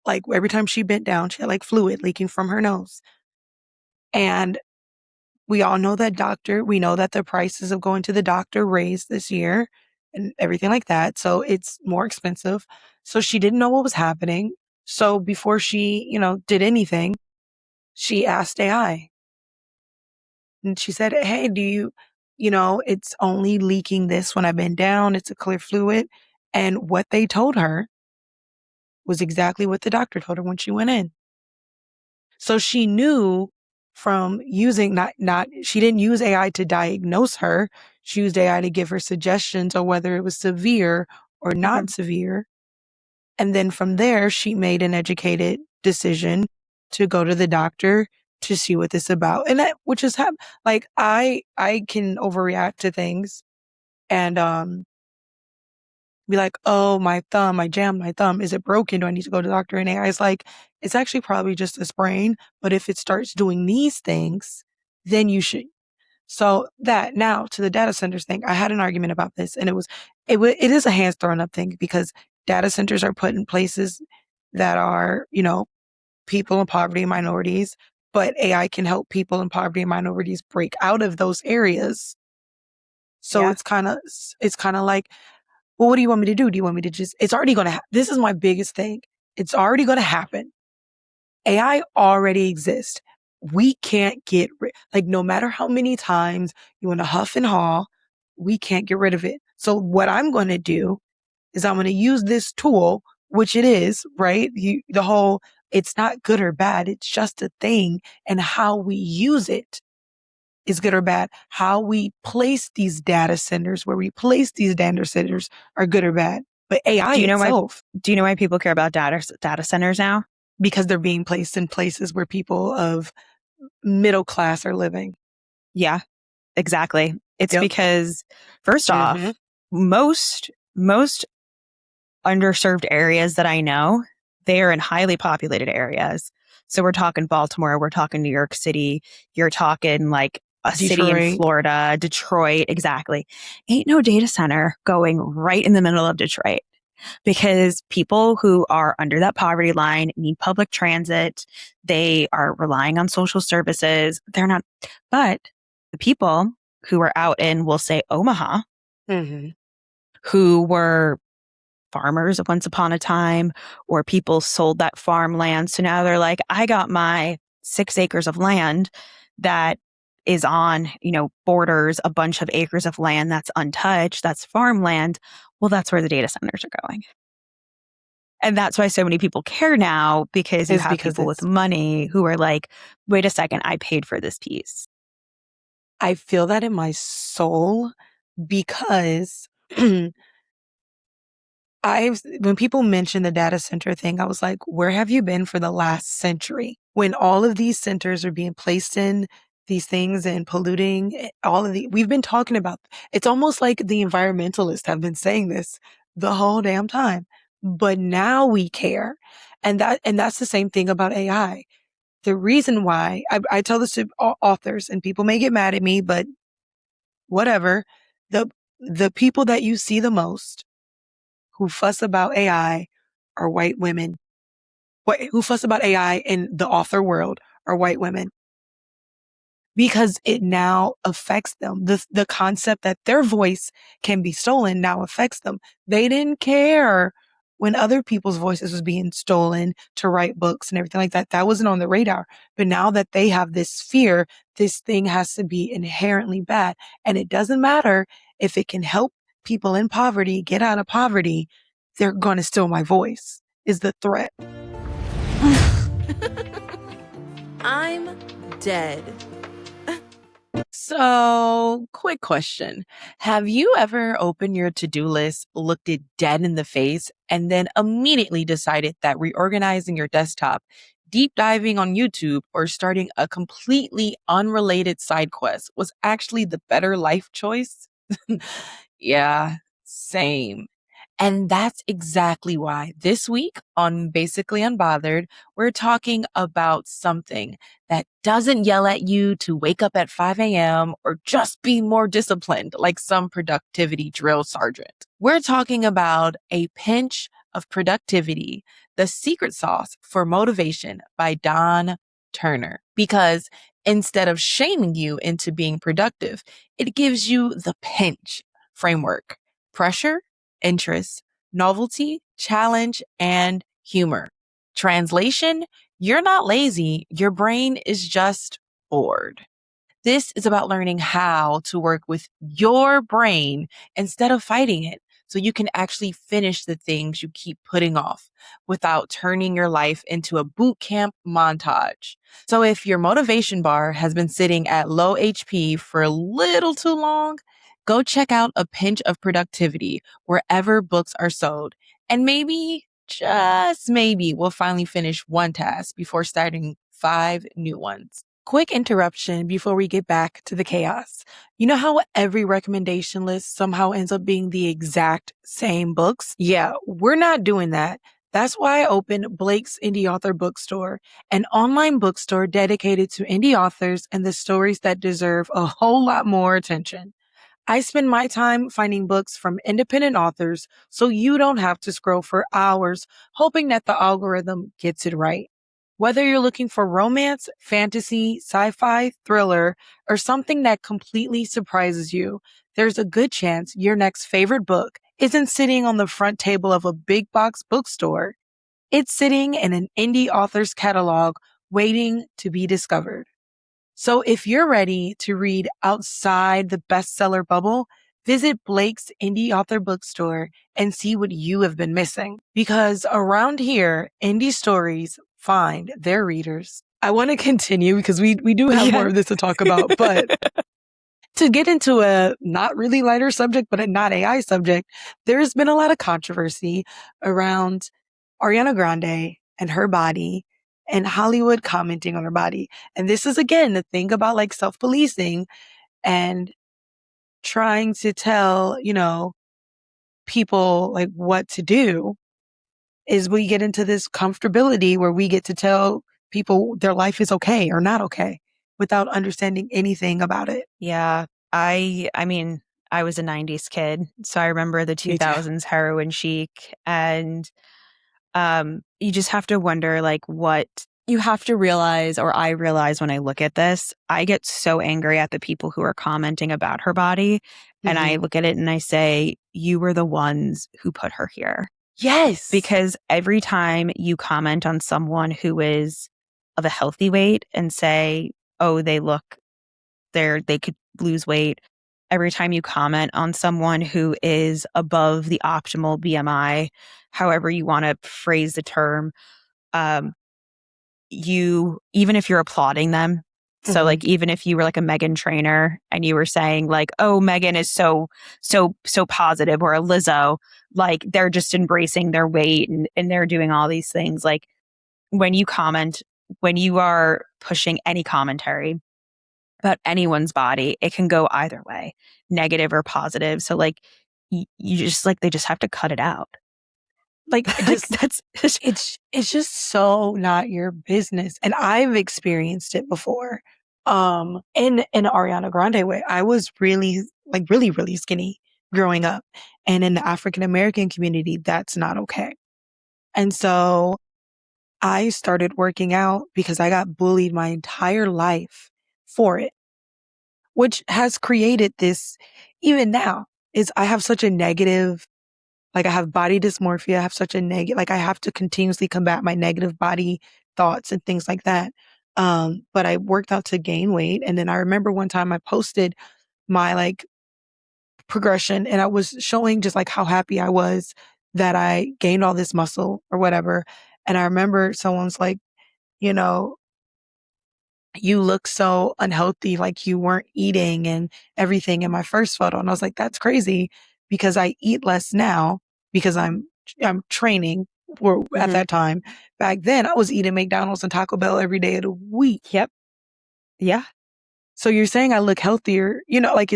like every time she bent down, she had like fluid leaking from her nose. And we all know we know that the prices of going to the doctor raised this year and everything like that. So it's more expensive. So she didn't know what was happening. So before she, did anything, she asked AI. And she said, hey, it's only leaking this when I bend down. It's a clear fluid. And what they told her was exactly what the doctor told her when she went in. So she knew from using she didn't use AI to diagnose her. She used AI to give her suggestions on whether it was severe or not severe. And then from there, she made an educated decision to go to the doctor to see what this is about. And that, which is like, I can overreact to things and, be like, oh, my thumb, I jammed my thumb. Is it broken? Do I need to go to the doctor? And AI is like, it's actually probably just a sprain. But if it starts doing these things, then you should. So that now to the data centers thing, I had an argument about this, and it is a hands thrown up thing because data centers are put in places that are, people in poverty and minorities, but AI can help people in poverty and minorities break out of those areas. So Yeah. it's kind of like, well, what do you want me to do? Do you want me to it's already going to this is my biggest thing. It's already going to happen. AI already exists. We can't get like, no matter how many times you want to huff and haw, we can't get rid of it. So what I'm going to do is I'm going to use this tool, which it is, right? It's not good or bad. It's just a thing. And how we use it is good or bad. How we place these data centers, where we place these data centers are good or bad. But AI itself. Do you know why people care about data centers now? Because they're being placed in places where people of middle class are living. Yeah, exactly. It's because, first off, most underserved areas that I know, they are in highly populated areas. So we're talking Baltimore, we're talking New York City, you're talking like a city in Florida, Detroit, exactly. Ain't no data center going right in the middle of Detroit because people who are under that poverty line need public transit. They are relying on social services. They're not, but the people who are out in, we'll say, Omaha, who were farmers once upon a time, or people sold that farmland. So now they're like, I got my 6 acres of land that is on, borders a bunch of acres of land that's untouched. That's farmland. Well, that's where the data centers are going. And that's why so many people care now, because you have people with money who are like, wait a second, I paid for this piece. I feel that in my soul because when people mention the data center thing, I was like, where have you been for the last century? When all of these centers are being placed in these things and polluting we've been talking about, it's almost like the environmentalists have been saying this the whole damn time, but now we care. And that's the same thing about AI. The reason why I tell this to authors, and people may get mad at me, but whatever. The people that you see the most who fuss about AI are white women. Who fuss about AI in the author world are white women. Because it now affects them. The concept that their voice can be stolen now affects them. They didn't care when other people's voices was being stolen to write books and everything like that. That wasn't on the radar. But now that they have this fear, this thing has to be inherently bad. And it doesn't matter if it can help people in poverty get out of poverty. They're going to steal my voice is the threat. I'm dead. So, quick question. Have you ever opened your to-do list, looked it dead in the face, and then immediately decided that reorganizing your desktop, deep diving on YouTube, or starting a completely unrelated side quest was actually the better life choice? Yeah, same. And that's exactly why this week on Basically Unbothered, we're talking about something that doesn't yell at you to wake up at 5 a.m. or just be more disciplined like some productivity drill sergeant. We're talking about A Pinch of Productivity, the secret sauce for motivation by Don Turner. Because instead of shaming you into being productive, it gives you the pinch framework: pressure, interest, novelty, challenge, and humor. Translation: you're not lazy, your brain is just bored. This is about learning how to work with your brain instead of fighting it, so you can actually finish the things you keep putting off without turning your life into a boot camp montage. So if your motivation bar has been sitting at low HP for a little too long, go check out A Pinch of Productivity wherever books are sold. And maybe, just maybe, we'll finally finish one task before starting 5 new ones. Quick interruption before we get back to the chaos. You know how every recommendation list somehow ends up being the exact same books? Yeah, we're not doing that. That's why I opened Blake's Indie Author Bookstore, an online bookstore dedicated to indie authors and the stories that deserve a whole lot more attention. I spend my time finding books from independent authors so you don't have to scroll for hours hoping that the algorithm gets it right. Whether you're looking for romance, fantasy, sci-fi, thriller, or something that completely surprises you, there's a good chance your next favorite book isn't sitting on the front table of a big box bookstore. It's sitting in an indie author's catalog waiting to be discovered. So if you're ready to read outside the bestseller bubble, visit Blake's Indie Author Bookstore and see what you have been missing. Because around here, indie stories find their readers. I want to continue because we do have more of this to talk about, but to get into a not really lighter subject, but a not AI subject, there's been a lot of controversy around Ariana Grande and her body and Hollywood commenting on her body. And this is again the thing about like self-policing and trying to tell, people like what to do is we get into this comfortability where we get to tell people their life is okay or not okay without understanding anything about it. Yeah. I mean, I was a 90s kid, so I remember the 2000s heroin chic, and you just have to wonder like what you have to realize, or I realize when I look at this, I get so angry at the people who are commenting about her body. And I look at it and I say, you were the ones who put her here. Yes. Because every time you comment on someone who is of a healthy weight and say, oh, they could lose weight. Every time you comment on someone who is above the optimal BMI, however you want to phrase the term, even if you're applauding them. So like, even if you were like a Megan trainer and you were saying like, oh, Megan is so positive, or a Lizzo, like they're just embracing their weight and they're doing all these things. Like when you are pushing any commentary about anyone's body, it can go either way, negative or positive. So like you just like, they just have to cut it out. Like it's just so not your business. And I've experienced it before. In Ariana Grande way, I was really skinny growing up. And in the African American community, that's not okay. And so I started working out because I got bullied my entire life for it, which has created this, even now, is I have such a negative, like I have body dysmorphia, I have such a negative, like I have to continuously combat my negative body thoughts and things like that. But I worked out to gain weight. And then I remember one time I posted my like progression and I was showing just like how happy I was that I gained all this muscle or whatever. And I remember someone's like, you know, you look so unhealthy, like you weren't eating and everything in my first photo. And I was like, that's crazy because I eat less now because I'm training or at that time. Back then I was eating McDonald's and Taco Bell every day of the week. Yep. Yeah. So you're saying I look healthier, like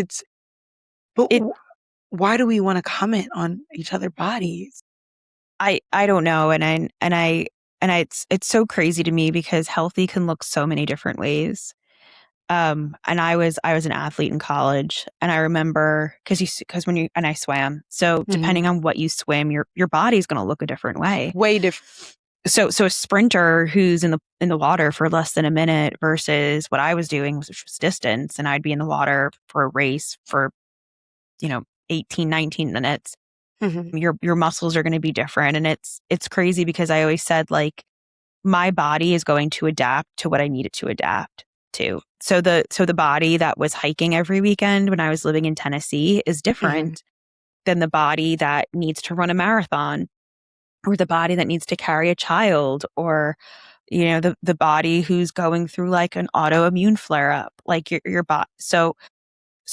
why do we want to comment on each other's bodies? I don't know. It's so crazy to me because healthy can look so many different ways. And I was an athlete in college, and I remember because when I swam, so depending on what you swim, your body's going to look a different way. Way different. So a sprinter who's in the water for less than a minute versus what I was doing, which was distance, and I'd be in the water for a race for 18, 19 minutes. Your muscles are going to be different. And it's crazy because I always said like my body is going to adapt to what I need it to adapt to. So the body that was hiking every weekend when I was living in Tennessee is different than the body that needs to run a marathon, or the body that needs to carry a child, or the body who's going through like an autoimmune flare up, like your body. So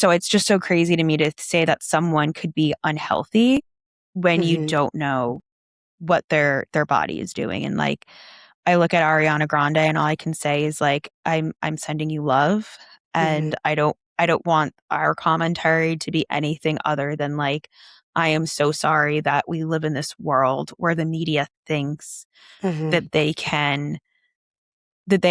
it's just so crazy to me to say that someone could be unhealthy when you don't know what their body is doing. And like, I look at Ariana Grande and all I can say is like, I'm sending you love. And I don't want our commentary to be anything other than like, I am so sorry that we live in this world where the media thinks that they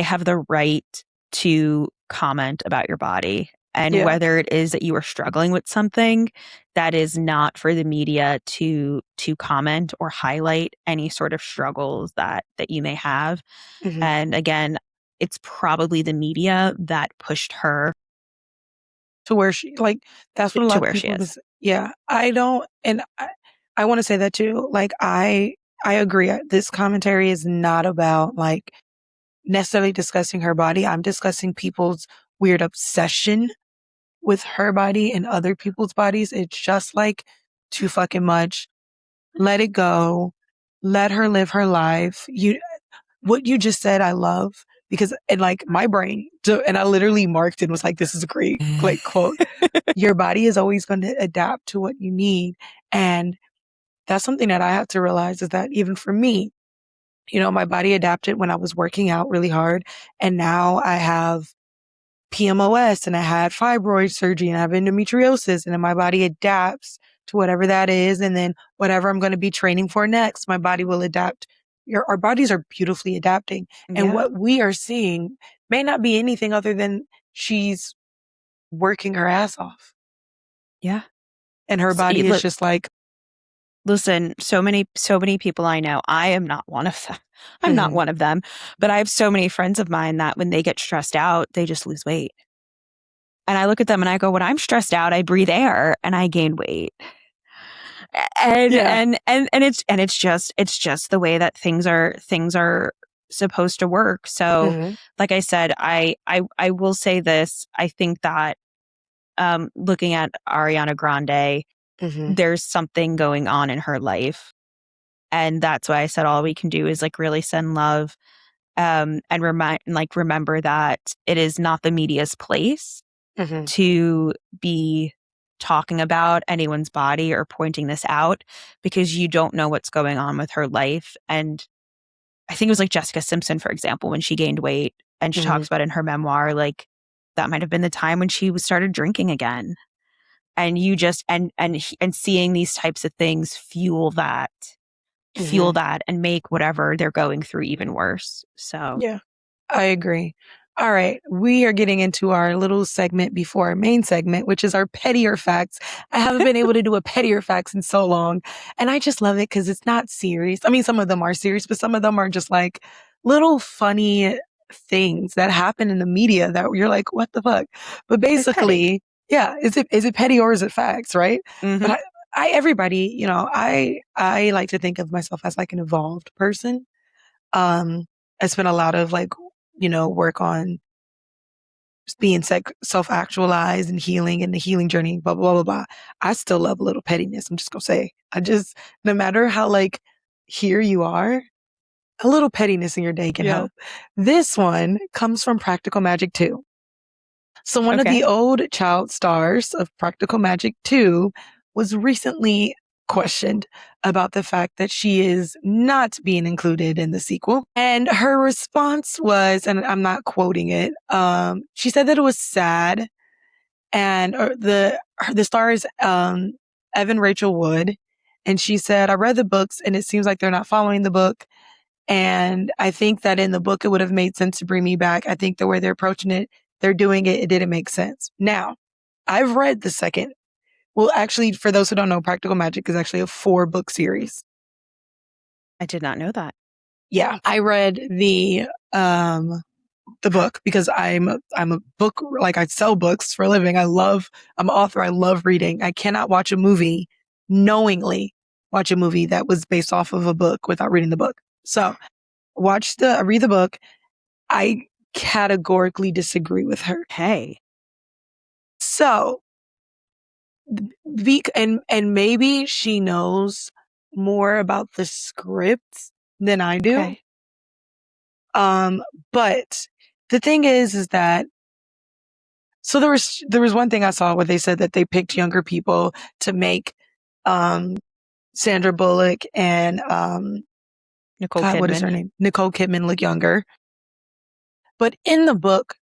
have the right to comment about your body. And whether it is that you are struggling with something, that is not for the media to comment or highlight any sort of struggles that you may have. And again, it's probably the media that pushed her to where she, like, that's what a to lot of where she people is. yeah, I don't, and I want to say that too. Like, I agree. This commentary is not about like necessarily discussing her body. I'm discussing people's weird obsession with her body and other people's bodies. It's just like too fucking much. Let it go. Let her live her life. What you just said, I love, because and like my brain, and I literally marked and was like, this is a great quote. Your body is always going to adapt to what you need. And that's something that I have to realize, is that even for me, my body adapted when I was working out really hard. And now I have PMOS and I had fibroid surgery and I have endometriosis, and then my body adapts to whatever that is. And then whatever I'm going to be training for next, my body will adapt. Our bodies are beautifully adapting. And what we are seeing may not be anything other than she's working her ass off. Yeah. And her body is just like, listen, so many people I know, I am not one of them. I'm not one of them, but I have so many friends of mine that when they get stressed out, they just lose weight. And I look at them and I go, when I'm stressed out, I breathe air and I gain weight. And it's just the way that things are supposed to work. So like I said, I will say this. I think that looking at Ariana Grande, there's something going on in her life. And that's why I said all we can do is like really send love, and remember that it is not the media's place to be talking about anyone's body or pointing this out, because you don't know what's going on with her life. And I think it was like Jessica Simpson, for example, when she gained weight, and she talks about in her memoir, like that might have been the time when she started drinking again. And you just and seeing these types of things fuel that and make whatever they're going through even worse. So yeah, I agree. All right. We are getting into our little segment before our main segment, which is our pettier facts. I haven't been able to do a pettier facts in so long. And I just love it because it's not serious. I mean, some of them are serious, but some of them are just like little funny things that happen in the media that you're like, what the fuck? But basically, yeah, is it petty or is it facts? Right. But everybody, I like to think of myself as like an evolved person. I spent a lot of like, work on just being self-actualized and healing and the healing journey, blah, blah, blah, blah. I still love a little pettiness. I'm just going to say, no matter how like here you are, a little pettiness in your day can help. This one comes from Practical Magic 2. So one of the old child stars of Practical Magic 2 was recently questioned about the fact that she is not being included in the sequel. And her response was, and I'm not quoting it, she said that it was sad. And the star is Evan Rachel Wood. And she said, I read the books and it seems like they're not following the book. And I think that in the book, it would have made sense to bring me back. I think the way they're approaching it, they're doing it, it didn't make sense. Now, I've read the second. Well, actually, for those who don't know, Practical Magic is actually a 4-book series. I did not know that. Yeah, I read the book because I'm a book, like I sell books for a living. I'm an author. I love reading. I cannot knowingly watch a movie that was based off of a book without reading the book. So read the book. I categorically disagree with her. Hey. So and maybe she knows more about the script than I do. Okay. But the thing is that so there was one thing I saw where they said that they picked younger people to make Sandra Bullock and Nicole God, Kidman. what is her name? Nicole Kidman look younger. But in the book,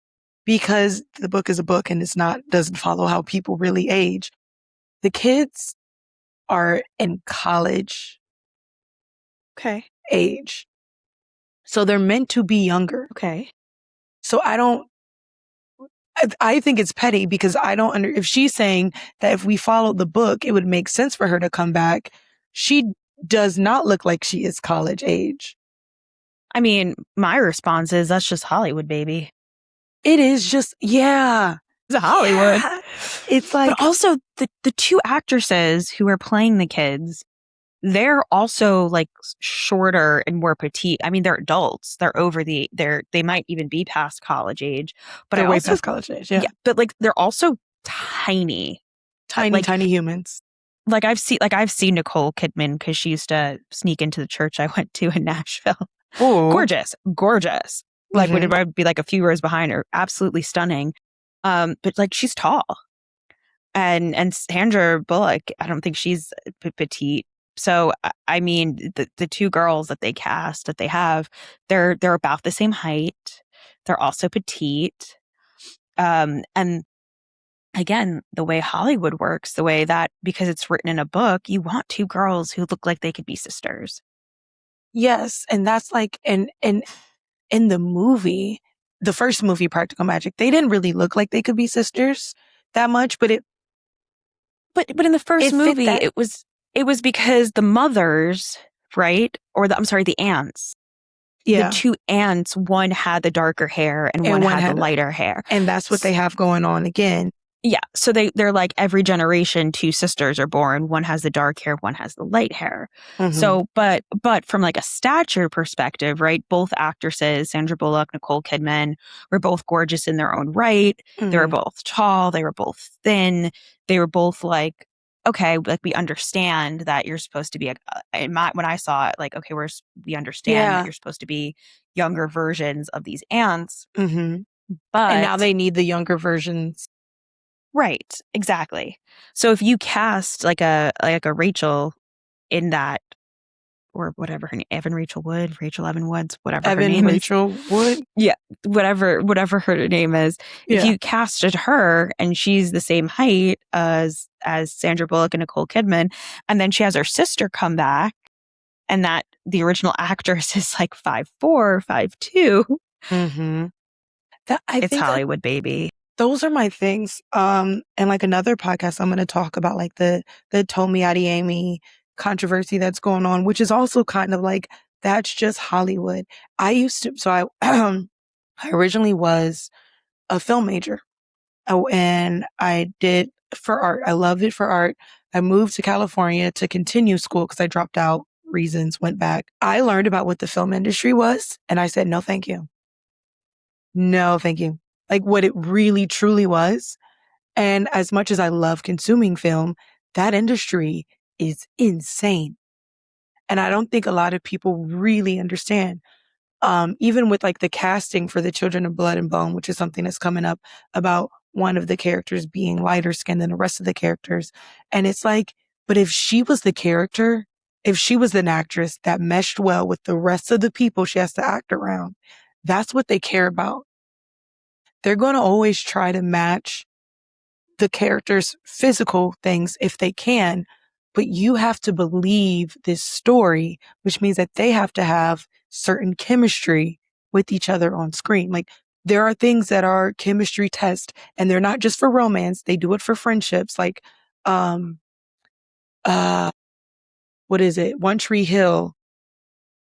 because the book is a book and doesn't follow how people really age, the kids are in college age. So they're meant to be younger. Okay. So I think it's petty because I don't if she's saying that if we followed the book, it would make sense for her to come back. She does not look like she is college age. I mean, my response is that's just Hollywood, baby. It is just, yeah. It's Hollywood. Yeah. It's like, but also the two actresses who are playing the kids, they're also like shorter and more petite. I mean, they're adults. They're over they might even be past college age. But they're way past college age. Yeah. But like they're also tiny humans. Like I've seen Nicole Kidman because she used to sneak into the church I went to in Nashville. Ooh. Gorgeous. Like would it be like a few rows behind her? Absolutely stunning. But like she's tall. And Sandra Bullock, I don't think she's petite. So I mean, the two girls that they cast that they have, they're about the same height. They're also petite. And again, the way Hollywood works, the way that because it's written in a book, you want two girls who look like they could be sisters. Yes, and that's like and in the movie, the first movie, Practical Magic, they didn't really look like they could be sisters that much, but in the first movie, it was because the mothers, right? Or the aunts. Yeah. The two aunts, one had the darker hair and one had the lighter hair. And that's what they have going on again. Yeah. So they're like every generation, two sisters are born. One has the dark hair, one has the light hair. Mm-hmm. So, but from like a stature perspective, right? Both actresses, Sandra Bullock, Nicole Kidman, were both gorgeous in their own right. Mm-hmm. They were both tall. They were both thin. They were both like, okay, like we understand that you're supposed to be when I saw it, like, okay, we understand that you're supposed to be younger versions of these aunts. Mm-hmm. And now they need the younger versions. Right, exactly. So if you cast like a Rachel in that, or whatever her name, Rachel Evan Woods, whatever her name is. Rachel Wood? Yeah, whatever her name is. Yeah. If you casted her and she's the same height as Sandra Bullock and Nicole Kidman, and then she has her sister come back, and that the original actress is like 5'4", 5'2". Mm-hmm. It's Hollywood, baby. Those are my things. And like another podcast, I'm going to talk about like the Tomi Adeyemi controversy that's going on, which is also kind of like, that's just Hollywood. I originally was a film major. And I did for art. I loved it for art. I moved to California to continue school because I dropped out reasons, went back. I learned about what the film industry was. And I said, no, thank you. No, thank you. Like what it really truly was. And as much as I love consuming film, that industry is insane. And I don't think a lot of people really understand. Even with like the casting for the Children of Blood and Bone, which is something that's coming up about one of the characters being lighter skinned than the rest of the characters. And it's like, but if she was the character, if she was an actress that meshed well with the rest of the people she has to act around, that's what they care about. They're going to always try to match the character's physical things if they can, but you have to believe this story, which means that they have to have certain chemistry with each other on screen. Like there are things that are chemistry tests and they're not just for romance. They do it for friendships. Like, what is it? One Tree Hill,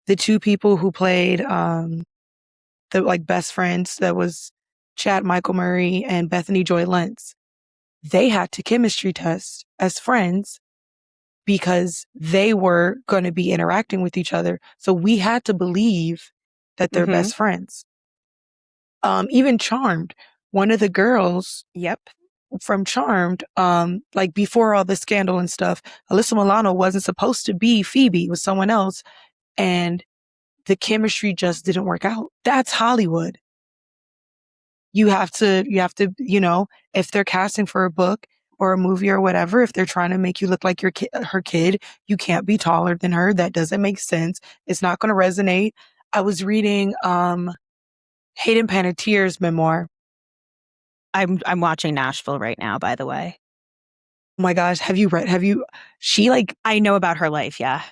the two people who played, the like best friends, that was Chad Michael Murray and Bethany Joy Lenz. They had to chemistry test as friends because they were going to be interacting with each other. So we had to believe that they're best friends. Even Charmed, one of the girls. Yep. from Charmed, like before all this scandal and stuff, Alyssa Milano wasn't supposed to be Phoebe, it was someone else. And the chemistry just didn't work out. That's Hollywood. You have to, if they're casting for a book or a movie or whatever, if they're trying to make you look like her kid, you can't be taller than her. That doesn't make sense. It's not going to resonate. I was reading, Hayden Panettiere's memoir. I'm watching Nashville right now, by the way. Oh my gosh. I know about her life. Yeah.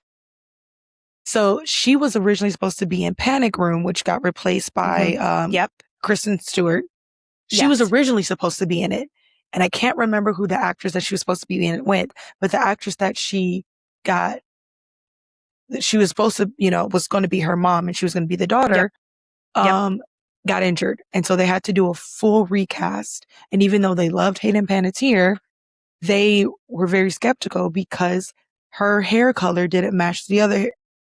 So she was originally supposed to be in Panic Room, which got replaced by, Yep. Kristen Stewart. She was originally supposed to be in it. And I can't remember who the actress that she was supposed to be in it with, but the actress that she was supposed to, was going to be her mom and she was going to be the daughter, got injured. And so they had to do a full recast. And even though they loved Hayden Panettiere, they were very skeptical because her hair color didn't match the other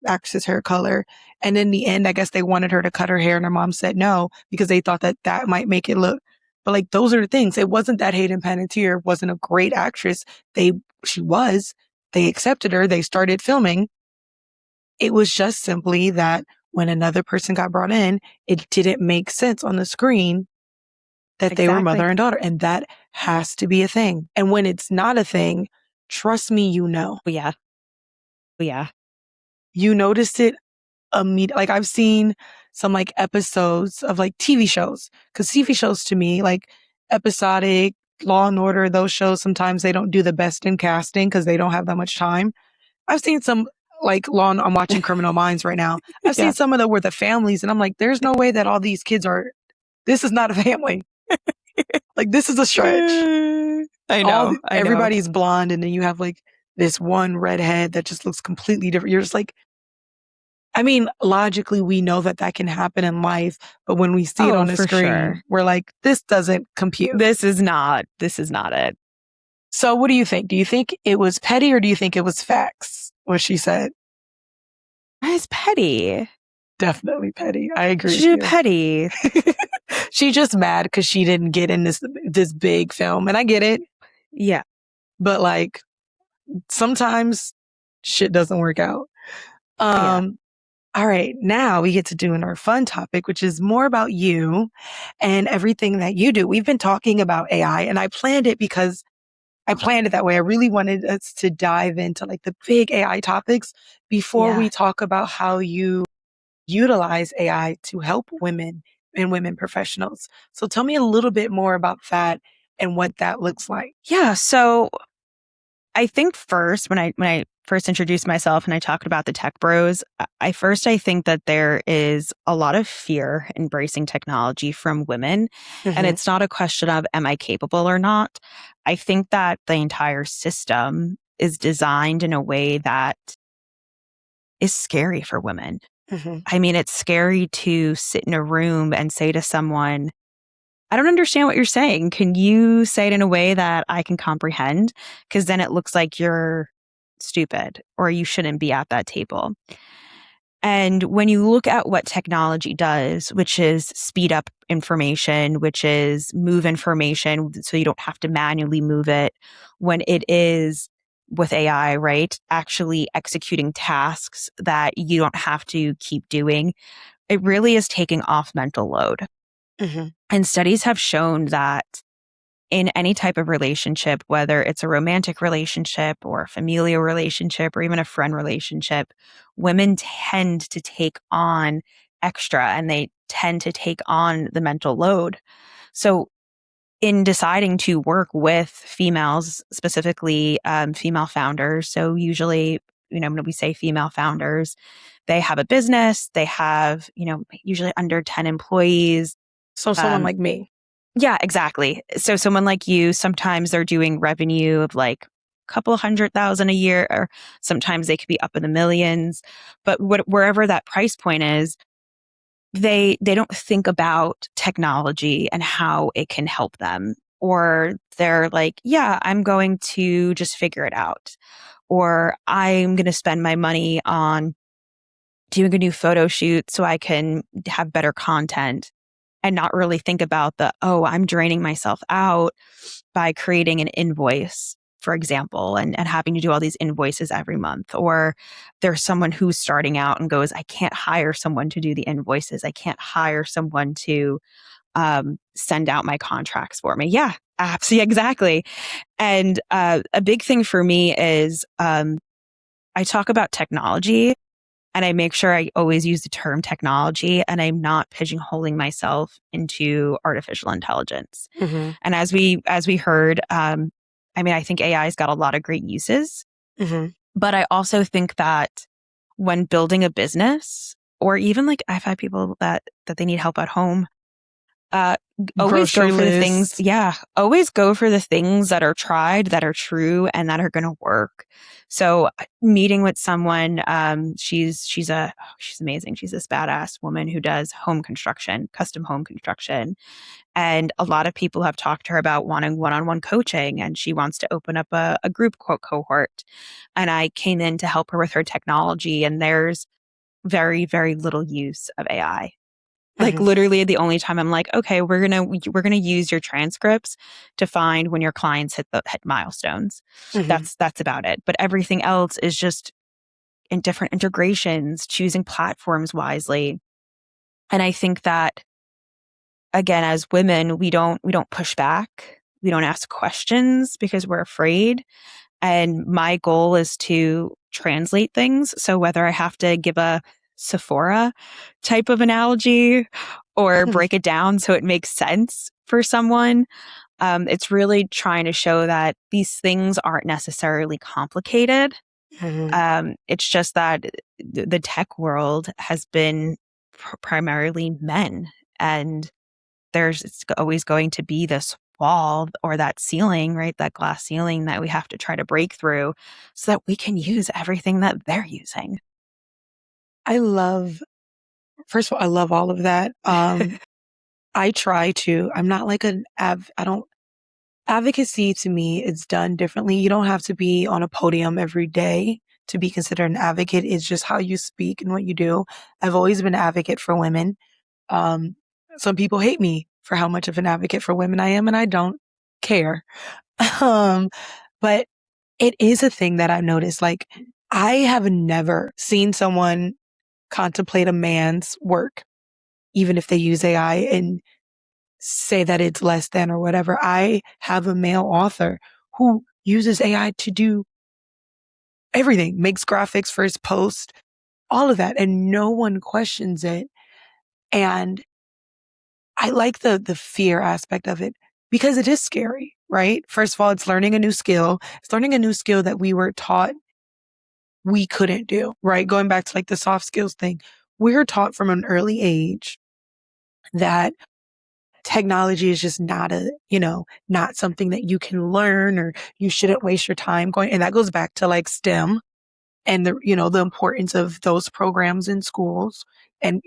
actress's hair color. And in the end, I guess they wanted her to cut her hair and her mom said no because they thought that might make it look. But like, those are the things. It wasn't that Hayden Panettiere wasn't a great actress. She was. They accepted her. They started filming. It was just simply that when another person got brought in, it didn't make sense on the screen that they were mother and daughter. And that has to be a thing. And when it's not a thing, trust me, Yeah. You noticed it immediately. Like, I've seen some like episodes of like TV shows, because TV shows to me, like episodic, Law and Order, those shows, sometimes they don't do the best in casting because they don't have that much time. I've seen some I'm watching Criminal Minds right now. I've seen some of them where the families, and I'm like, there's no way that all these kids this is not a family. Like, this is a stretch. I know. Everybody's blonde, and then you have like this one redhead that just looks completely different. You're just like, I mean, logically, we know that can happen in life, but when we see it on the screen, we're like, this doesn't compute. This is not it. So what do you think? Do you think it was petty or do you think it was facts, what she said? It's petty. Definitely petty. I agree. She's petty. She's just mad because she didn't get in this big film. And I get it. Yeah. But like, sometimes shit doesn't work out. All right. Now we get to do our fun topic, which is more about you and everything that you do. We've been talking about AI, and I planned it because I planned it that way. I really wanted us to dive into like the big AI topics before we talk about how you utilize AI to help women and women professionals. So tell me a little bit more about that and what that looks like. Yeah. So I think first, when I first introduced myself and I talked about the tech bros, I think that there is a lot of fear embracing technology from women. And it's not a question of, am I capable or not? I think that the entire system is designed in a way that is scary for women. I mean, it's scary to sit in a room and say to someone, I don't understand what you're saying. Can you say it in a way that I can comprehend? Because then it looks like you're stupid or you shouldn't be at that table. And when you look at what technology does, which is speed up information, which is move information so you don't have to manually move it, when it is with AI, right, actually executing tasks that you don't have to keep doing, it really is taking off mental load. And studies have shown that in any type of relationship, whether it's a romantic relationship or a familial relationship or even a friend relationship, women tend to take on extra and they tend to take on the mental load. So in deciding to work with females, specifically female founders, so usually, when we say female founders, they have a business, they have, usually under 10 employees. So someone like me. Yeah, exactly. So someone like you, sometimes they're doing revenue of like a couple $100,000 a year, or sometimes they could be up in the millions. But wherever that price point is, they don't think about technology and how it can help them. Or they're like, yeah, I'm going to just figure it out. Or I'm going to spend my money on doing a new photo shoot so I can have better content. and not really think about I'm draining myself out by creating an invoice, for example, and having to do all these invoices every month. Or there's someone who's starting out and goes, I can't hire someone to do the invoices. I can't hire someone to send out my contracts for me. Yeah, absolutely. Exactly. And a big thing for me is I talk about technology, and I make sure I always use the term technology, and I'm not pigeonholing myself into artificial intelligence. Mm-hmm. And as we heard, I think AI's got a lot of great uses, Mm-hmm. but I also think that when building a business, or even like I've had people that they need help at home, always Grocery go for the things. list. Yeah. Always go for the things that are tried, that are true, and that are going to work. So meeting with someone, she's amazing. She's this badass woman who does home construction, custom home construction. And a lot of people have talked to her about wanting one-on-one coaching, and she wants to open up a group cohort. And I came in to help her with her technology, and there's very, very little use of AI. Like Mm-hmm. literally the only time I'm like, okay, we're gonna use your transcripts to find when your clients hit milestones. Mm-hmm. That's about it. But everything else is just in different integrations, choosing platforms wisely. And I think that again, as women, we don't push back. We don't ask questions because we're afraid. And my goal is to translate things. So whether I have to give a Sephora type of analogy or break it down so it makes sense for someone, it's really trying to show that these things aren't necessarily complicated. Mm-hmm. It's just that the tech world has been primarily men, and it's always going to be this wall or that ceiling, right? That glass ceiling that we have to try to break through so that we can use everything that they're using. First of all, I love all of that. I'm not like advocacy to me is done differently. You don't have to be on a podium every day to be considered an advocate. It's just how you speak and what you do. I've always been an advocate for women. Um, some people hate me for how much of an advocate for women I am, and I don't care. Um, but it is a thing that I've noticed. Like, I have never seen someone contemplate a man's work, even if they use AI, and say that it's less than or whatever. I have a male author who uses AI to do everything, makes graphics for his post, all of that, and no one questions it. And I like the fear aspect of it because it is scary, right? First of all, it's learning a new skill. It's learning a new skill that we were taught we couldn't do, right? Going back to like the soft skills thing, we're taught from an early age that technology is just not something that you can learn, or you shouldn't waste your time going. And that goes back to like STEM and the importance of those programs in schools. And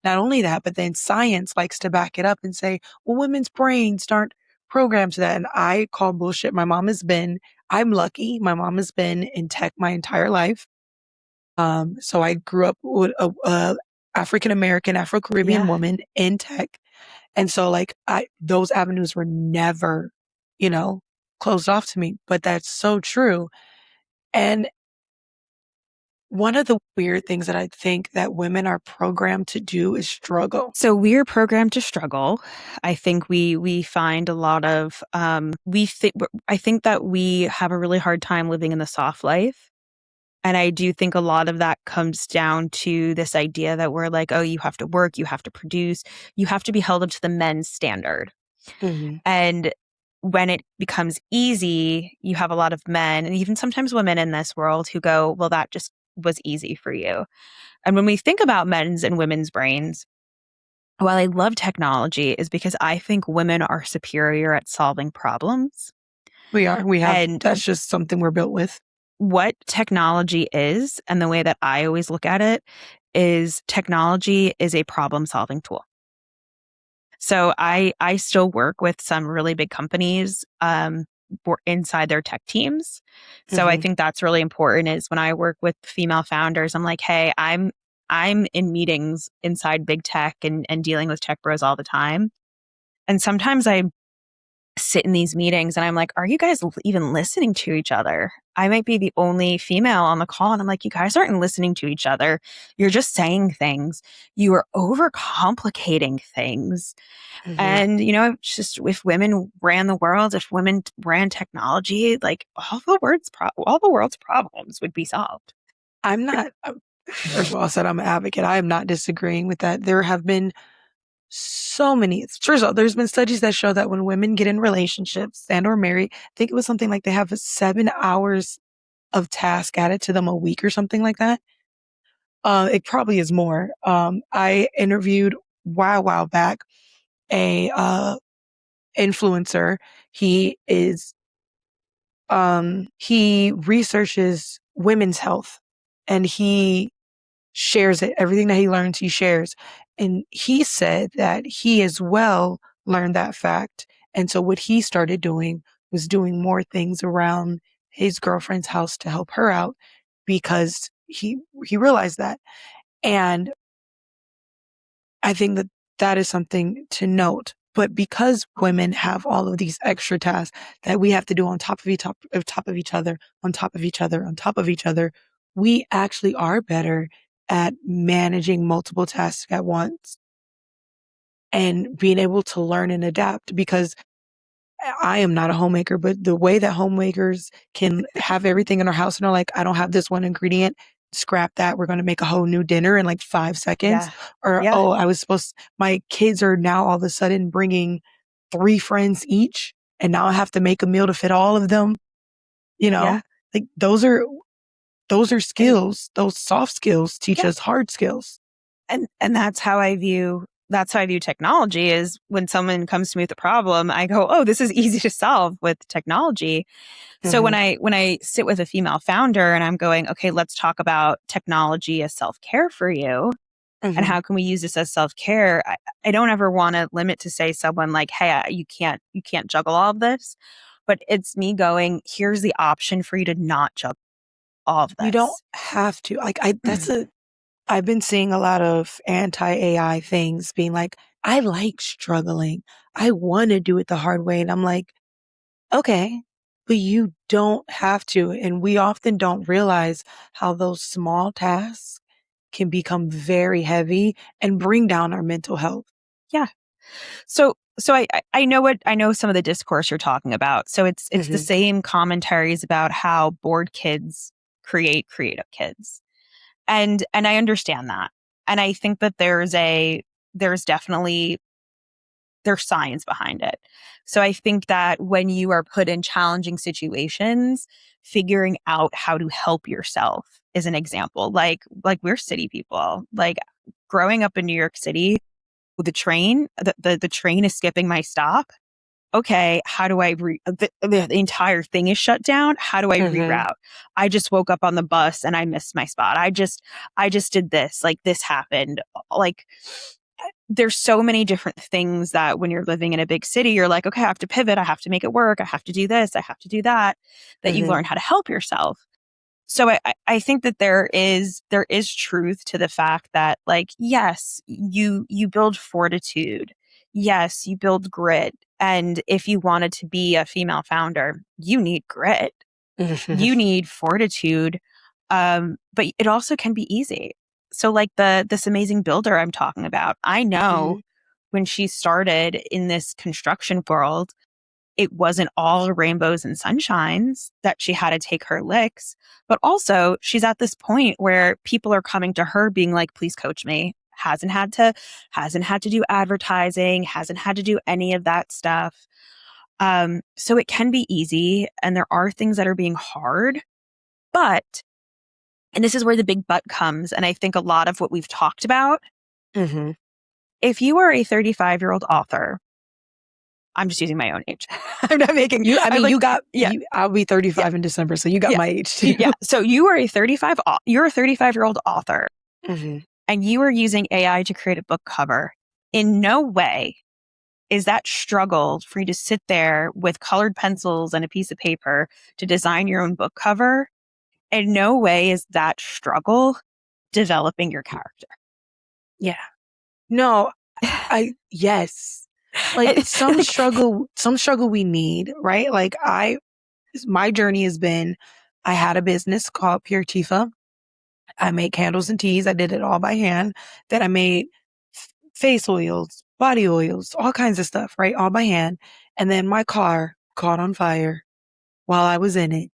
not only that, but then science likes to back it up and say, well, women's brains aren't programmed to that. And I call bullshit. I'm lucky. My mom has been in tech my entire life. So I grew up with a African American, Afro Caribbean Yeah. woman in tech. And so like those avenues were never, closed off to me, but that's so true. And one of the weird things that I think that women are programmed to do is struggle. So we're programmed to struggle. I think we find a lot of I think that we have a really hard time living in the soft life. And I do think a lot of that comes down to this idea that we're like, oh, you have to work, you have to produce, you have to be held up to the men's standard. Mm-hmm. And when it becomes easy, you have a lot of men and even sometimes women in this world who go, well, that just was easy for you. And when we think about men's and women's brains, while I love technology, is because I think women are superior at solving problems. And That's just something we're built with. what technology is, and the way that I always look at it, is technology is a problem solving tool. So I still work with some really big companies inside their tech teams. So I Mm-hmm. think that's really important is when I work with female founders, I'm like, hey, I'm in meetings inside big tech and dealing with tech bros all the time. And sometimes I sit in these meetings and I'm like, are you guys even listening to each other? I might be the only female on the call. And I'm like, you guys aren't listening to each other. You're just saying things. You are overcomplicating things. And, it's just if women ran the world, if women ran technology, like all the world's problems would be solved. I'm not, first of all, I said I'm an advocate. I am not disagreeing with that. There have been so many, first of all, there's been studies that show that when women get in relationships and or marry, I think it was something like they have 7 hours of task added to them a week or something like that. It probably is more. I interviewed while back a influencer. He researches women's health and he shares it. Everything that he learns, he shares. And he said that he as well learned that fact. And so what he started doing was doing more things around his girlfriend's house to help her out because he realized that. And I think that that is something to note. But because women have all of these extra tasks that we have to do on top of each other, on top of each other, on top of each other, we actually are better at managing multiple tasks at once and being able to learn and adapt. Because I am not a homemaker, but the way that homemakers can have everything in our house and are like, I don't have this one ingredient, scrap that. We're going to make a whole new dinner in like 5 seconds. Yeah. Or, Yeah. oh, my kids are now all of a sudden bringing 3 friends each. And now I have to make a meal to fit all of them. Like those are skills. Those soft skills teach us hard skills. And that's how I view technology is when someone comes to me with a problem, I go, oh, this is easy to solve with technology. So when I sit with a female founder and I'm going, okay, let's talk about technology as self-care for you. And how can we use this as self-care? I don't ever want to limit to say someone like, hey, you can't juggle all of this. But it's me going, here's the option for you to not juggle all of this. You don't have to. I've been seeing a lot of anti-AI things being like, I like struggling. I want to do it the hard way. And I'm like, okay, but you don't have to. And we often don't realize how those small tasks can become very heavy and bring down our mental health. Yeah. So I know some of the discourse you're talking about. So it's the same commentaries about how bored kids create creative kids. And I understand that. And I think that there's definitely science behind it. So I think that when you are put in challenging situations, figuring out how to help yourself is an example. Like we're city people. Like growing up in New York City, the train, the train is skipping my stop. Okay, how do I the entire thing is shut down? How do I reroute? I just woke up on the bus and I missed my spot. I just did this. Like this happened. Like there's so many different things that when you're living in a big city, you're like, okay, I have to pivot. I have to make it work. I have to do this. I have to do that. That you learn how to help yourself. So I think that there is truth to the fact that like, yes, you build fortitude. Yes, you build grit. And if you wanted to be a female founder, you need grit. You need fortitude. But it also can be easy. So like this amazing builder I'm talking about, I know when she started in this construction world, it wasn't all rainbows and sunshines, that she had to take her licks, but also she's at this point where people are coming to her being like, please coach me. Hasn't had to do advertising, hasn't had to do any of that stuff. So it can be easy and there are things that are being hard, but, and this is where the big but comes. And I think a lot of what we've talked about, if you are a 35-year-old author, I'm just using my own age. I'm not making you. I mean, I'll be 35 in December, so you got my age too. Yeah. So you're a 35-year-old author, and you are using AI to create a book cover. In no way is that struggle for you to sit there with colored pencils and a piece of paper to design your own book cover. In no way is that struggle developing your character. Yeah. No, yes. Like some struggle we need, right? Like my journey has been, I had a business called Pure Tifa. I made candles and teas. I did it all by hand. Then I made face oils, body oils, all kinds of stuff, right? All by hand. And then my car caught on fire while I was in it.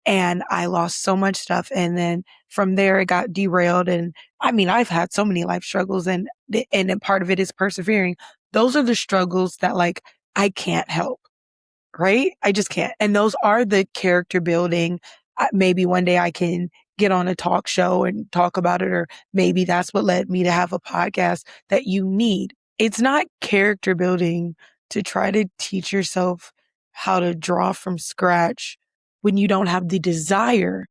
And I lost so much stuff. And then from there, it got derailed. And I mean, I've had so many life struggles, and then part of it is persevering. Those are the struggles that like I can't help, right? I just can't. And those are the character building. Maybe one day I can get on a talk show and talk about it, or maybe that's what led me to have a podcast that you need. It's not character building to try to teach yourself how to draw from scratch when you don't have the desire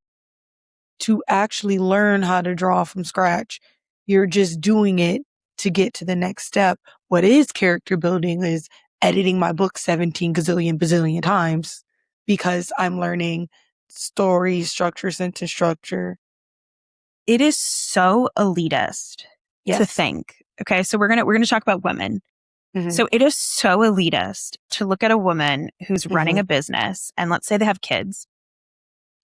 to actually learn how to draw from scratch. You're just doing it to get to the next step. What is character building is editing my book 17 gazillion bazillion times because I'm learning story structure, sentence structure. It is so elitist to Yes. think. Okay, so we're gonna talk about women. Mhm. So it is so elitist to look at a woman who's running a business, and let's say they have kids,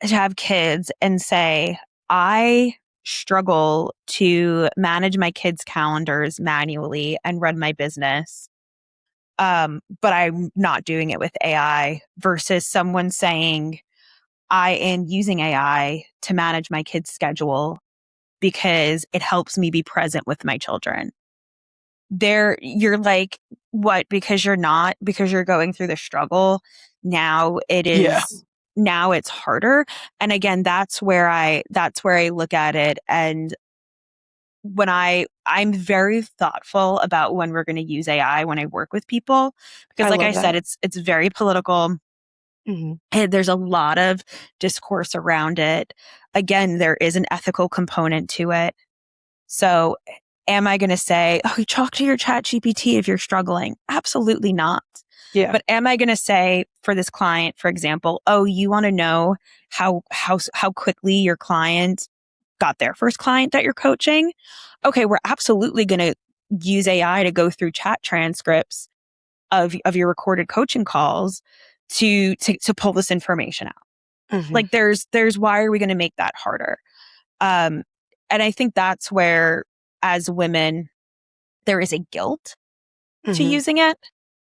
to have kids and say, I struggle to manage my kids' calendars manually and run my business. But I'm not doing it with AI, versus someone saying, I am using AI to manage my kids' schedule because it helps me be present with my children. You're like, what? Because you're not, because you're going through the struggle. Now it is, Yeah. now it's harder. And again, that's where I look at it. And when I'm very thoughtful about when we're going to use AI when I work with people, because like I said, it's very political. Mm-hmm. And there's a lot of discourse around it. Again, there is an ethical component to it. So am I going to say, oh, talk to your chat GPT if you're struggling? Absolutely not. Yeah. But am I going to say for this client, for example, oh, you want to know how quickly your client got their first client that you're coaching? Okay, we're absolutely going to use AI to go through chat transcripts of your recorded coaching calls to pull this information out. Mm-hmm. Like there's why are we going to make that harder? And I think that's where, as women, there is a guilt to using it.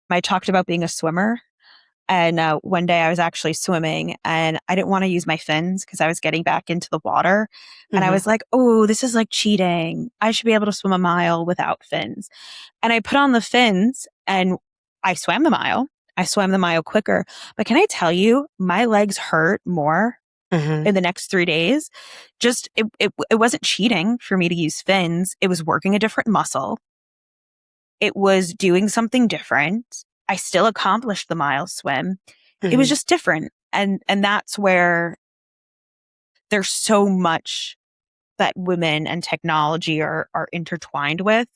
I talked about being a swimmer. And one day I was actually swimming and I didn't want to use my fins because I was getting back into the water. And I was like, oh, this is like cheating. I should be able to swim a mile without fins. And I put on the fins and I swam the mile. I swam the mile quicker. But can I tell you, my legs hurt more in the next 3 days. Just, it wasn't cheating for me to use fins. It was working a different muscle. It was doing something different. I still accomplished the mile swim. It was just different. And that's where there's so much that women and technology are intertwined with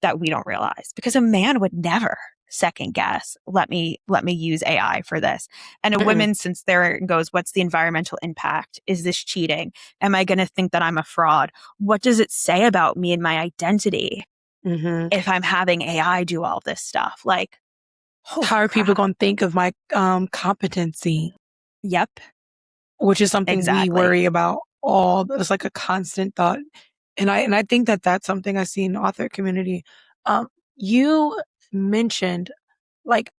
that we don't realize, because a man would never second guess, let me use AI for this. And a woman, since there goes, what's the environmental impact? Is this cheating? Am I going to think that I'm a fraud? What does it say about me and my identity if I'm having AI do all this stuff? Like, how are people going to think of my competency? Yep. Which is something we worry about it's like a constant thought. And I think that that's something I see in the author community. You mentioned like,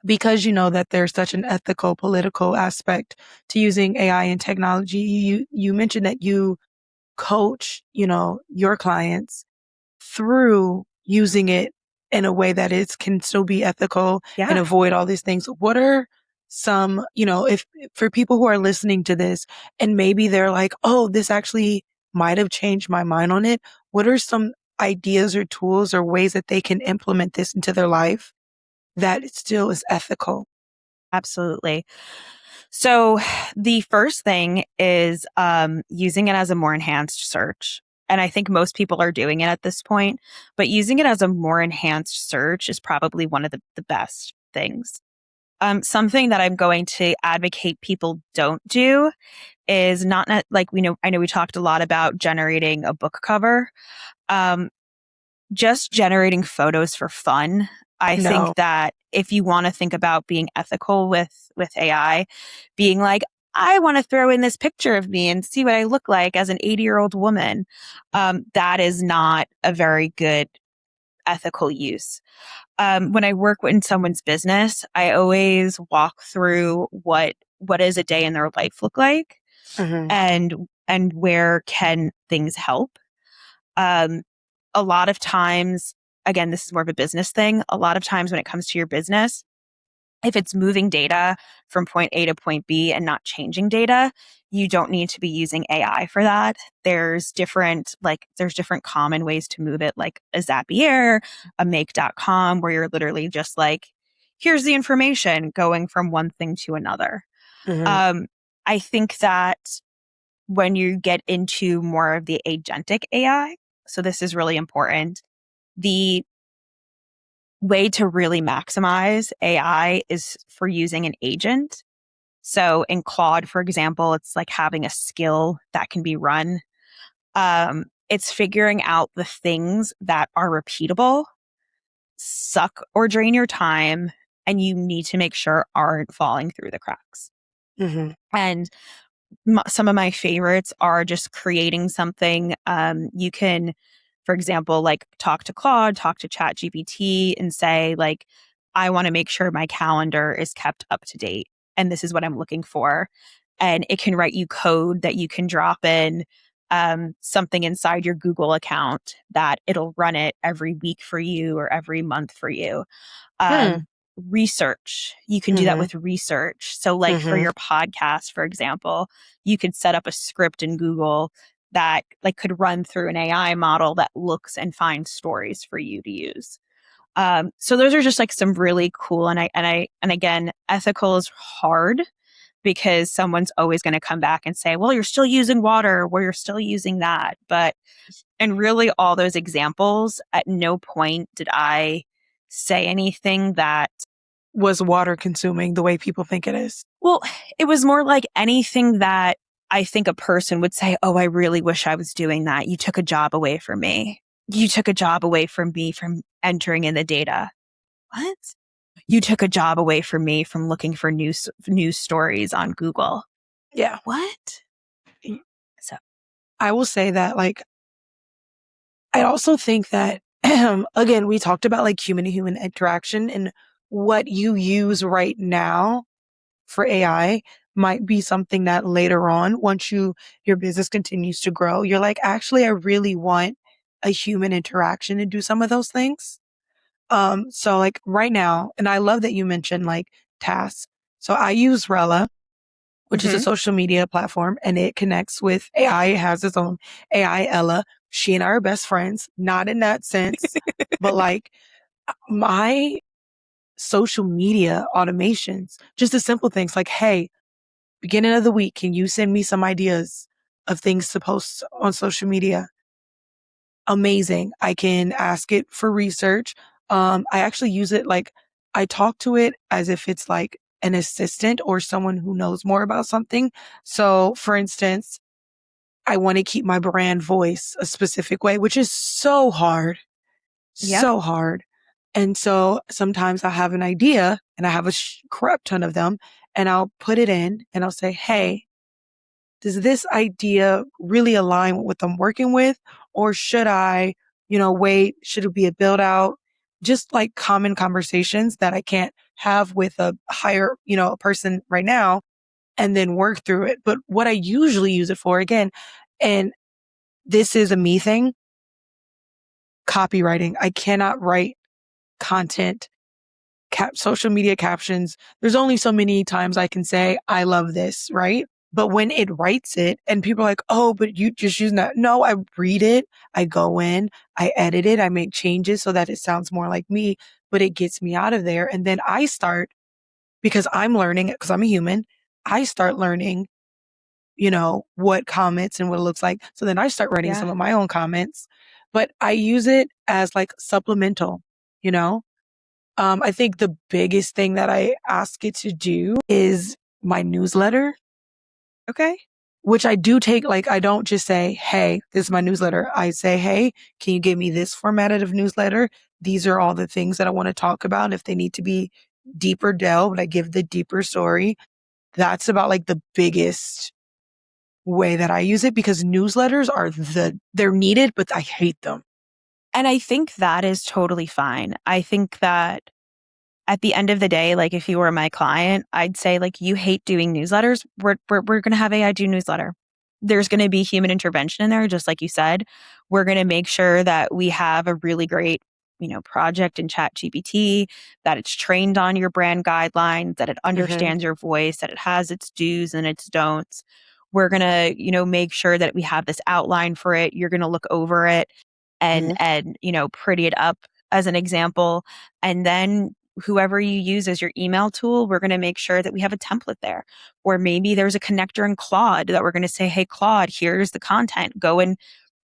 because you know that there's such an ethical, political aspect to using AI and technology. You mentioned that you coach, your clients through using it in a way that it can still be ethical and avoid all these things. What are some, if for people who are listening to this and maybe they're like, oh, this actually might have changed my mind on it. What are some ideas or tools or ways that they can implement this into their life that it still is ethical? Absolutely. So the first thing is using it as a more enhanced search. And I think most people are doing it at this point, but using it as a more enhanced search is probably one of the best things. Something that I'm going to advocate people don't do is not like I know we talked a lot about generating a book cover. Just generating photos for fun. I think that if you want to think about being ethical with AI, being like, I want to throw in this picture of me and see what I look like as an 80-year-old woman, that is not a very good ethical use. When I work in someone's business, I always walk through what does a day in their life look like, and where can things help. A lot of times, again, this is more of a business thing. A lot of times when it comes to your business, if it's moving data from point A to point B and not changing data, you don't need to be using AI for that. There's different common ways to move it, like a Zapier, a make.com, where you're literally just like, here's the information going from one thing to another. I think that when you get into more of the agentic AI, so this is really important, the way to really maximize AI is for using an agent. So in Claude, for example, it's like having a skill that can be run. It's figuring out the things that are repeatable, suck or drain your time, and you need to make sure aren't falling through the cracks. And some of my favorites are just creating something. You can, for example, like talk to Claude, talk to ChatGPT and say, like, I want to make sure my calendar is kept up to date. And this is what I'm looking for. And it can write you code that you can drop in something inside your Google account that it'll run it every week for you or every month for you. Research. You can do that with research. So like for your podcast, for example, you could set up a script in Google that like could run through an AI model that looks and finds stories for you to use. So those are just like some really cool, and again, ethical is hard because someone's always going to come back and say, well, you're still using water, or you're still using that. But, and really all those examples, at no point did I say anything that was water consuming the way people think it is. Well, it was more like anything that I think a person would say, oh, I really wish I was doing that. You took a job away from me. You took a job away from me from entering in the data. What? You took a job away from me from looking for news stories on Google. Yeah. What? So I will say that, like, I also think that, again, we talked about like human to human interaction, and what you use right now for AI might be something that later on, once your business continues to grow, you're like, actually, I really want a human interaction to do some of those things. So like right now, and I love that you mentioned like tasks. So I use Rella, which is a social media platform, and it connects with AI. It has its own AI, Ella. She and I are best friends, not in that sense, but like my social media automations, just the simple things like, hey, beginning of the week, can you send me some ideas of things to post on social media? Amazing. I can ask it for research. I actually use it like I talk to it as if it's like an assistant or someone who knows more about something. So for instance, I want to keep my brand voice a specific way, which is so hard, so hard. And so sometimes I have an idea and I have a crap ton of them, and I'll put it in and I'll say, hey, does this idea really align with what I'm working with? Or should I, wait? Should it be a build out? Just like common conversations that I can't have with a higher, a person right now, and then work through it. But what I usually use it for, again, and this is a me thing, copywriting. I cannot write content, social media captions. There's only so many times I can say, I love this, right? But when it writes it and people are like, oh, but you just using that. No, I read it. I go in, I edit it. I make changes so that it sounds more like me, but it gets me out of there. And then I start, because I'm learning it, because I'm a human, I start learning, what comments and what it looks like. So then I start writing some of my own comments, but I use it as like supplemental, I think the biggest thing that I ask it to do is my newsletter. Okay. Which I do take, like, I don't just say, hey, this is my newsletter. I say, hey, can you give me this formatted of newsletter? These are all the things that I want to talk about. If they need to be deeper delved, I give the deeper story. That's about like the biggest way that I use it, because newsletters they're needed, but I hate them. And I think that is totally fine. I think that at the end of the day, like if you were my client, I'd say like, you hate doing newsletters. We're going to have AI do newsletter. There's going to be human intervention in there, just like you said. We're going to make sure that we have a really great, project in ChatGPT, that it's trained on your brand guidelines, that it understands your voice, that it has its do's and its don'ts. We're going to, make sure that we have this outline for it. You're going to look over it and pretty it up as an example. And then whoever you use as your email tool, we're going to make sure that we have a template there. Or maybe there's a connector in Claude that we're going to say, hey, Claude, here's the content. Go and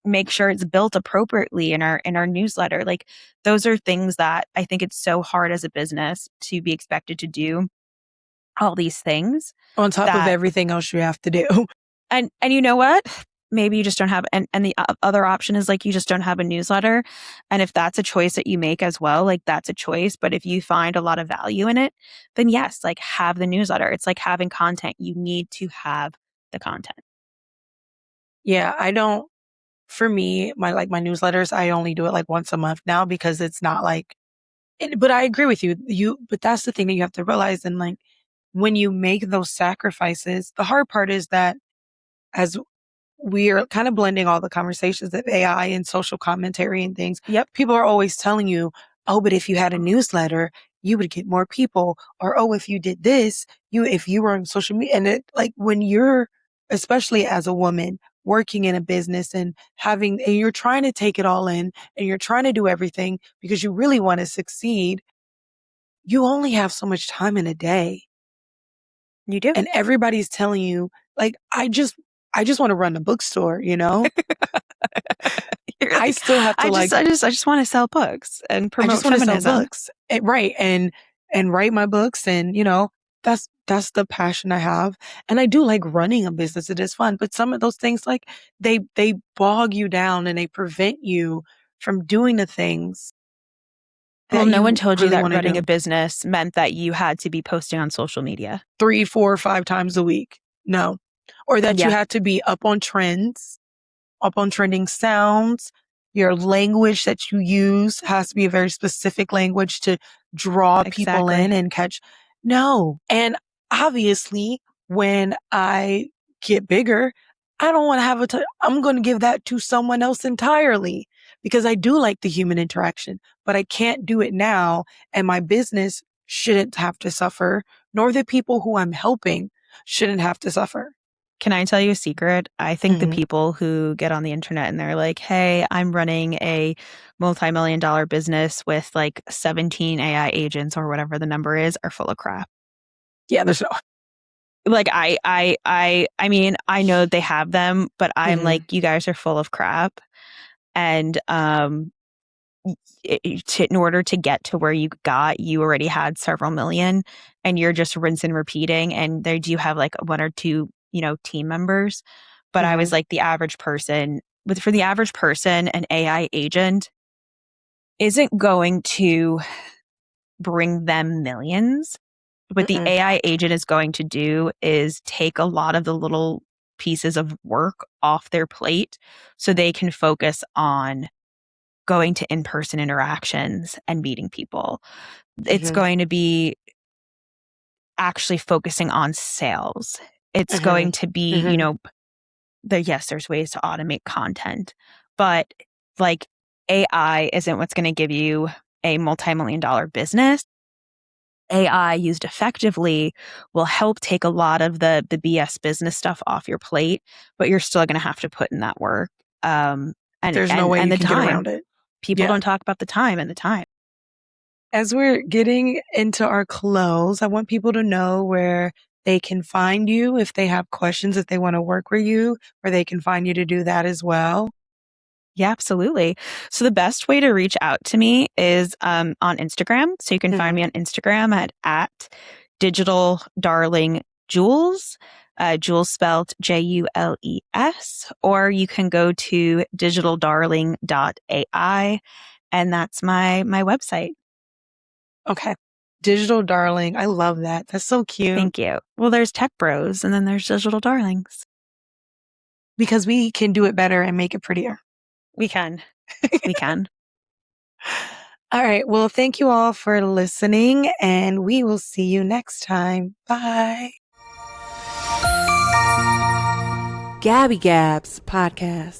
make sure it's built appropriately in our newsletter. Like, those are things that I think it's so hard as a business to be expected to do all these things on top of everything else you have to do. And you know what? Maybe you just don't have, and the other option is like, you just don't have a newsletter. And if that's a choice that you make as well, like that's a choice. But if you find a lot of value in it, then yes, like have the newsletter. It's like having content. You need to have the content. Yeah, for me, my newsletters, I only do it like once a month now, because it's not like, but I agree with you. But that's the thing that you have to realize. And like, when you make those sacrifices, the hard part is that as we are kind of blending all the conversations of AI and social commentary and things. Yep. People are always telling you, oh, but if you had a newsletter, you would get more people. Or, oh, if you did this, if you were on social media. And it, like, when you're, especially as a woman working in a business and you're trying to take it all in and you're trying to do everything because you really want to succeed, you only have so much time in a day. You do. And everybody's telling you, like, I just want to run a bookstore, I still have to I just want to sell books and promote feminism. I just want to sell books. Right. And write my books. And, that's the passion I have. And I do like running a business. It is fun. But some of those things, like, they bog you down and they prevent you from doing the things. Well, no one told you that running a business meant that you had to be posting on social media 3, 4, 5 times a week. No. Or that you had to be up on trends, up on trending sounds. Your language that you use has to be a very specific language to draw people in and catch. No. And obviously, when I get bigger, I don't want to have I'm going to give that to someone else entirely, because I do like the human interaction, but I can't do it now. And my business shouldn't have to suffer, nor the people who I'm helping shouldn't have to suffer. Can I tell you a secret? I think the people who get on the internet and they're like, hey, I'm running a multi-million-dollar business with like 17 AI agents or whatever the number is, are full of crap. Yeah, there's no. Like, I mean, I know they have them, but I'm like, you guys are full of crap. And in order to get to where you got, you already had several million, and you're just rinse and repeating. And they do have like 1 or 2, team members. But I was like, the average person, for the average person, an AI agent isn't going to bring them millions. What the AI agent is going to do is take a lot of the little pieces of work off their plate so they can focus on going to in-person interactions and meeting people. It's going to be actually focusing on sales. It's going to be, there's ways to automate content, but like, AI isn't what's going to give you a multi-million-dollar business. AI used effectively will help take a lot of the BS business stuff off your plate, but you're still going to have to put in that work. And there's no way you can get around it. People don't talk about the time. As we're getting into our close, I want people to know where they can find you if they have questions, if they want to work with you, where they can find you to do that as well. Yeah, absolutely. So the best way to reach out to me is on Instagram. So you can find me on Instagram at Digital Darling Jules, Jules spelled Jules, or you can go to digitaldarling.ai, and that's my website. Okay. Digital Darling. I love that. That's so cute. Thank you. Well, there's Tech Bros and then there's Digital Darlings. Because we can do it better and make it prettier. We can. We can. All right. Well, thank you all for listening, and we will see you next time. Bye. Gabby Gabs Podcast.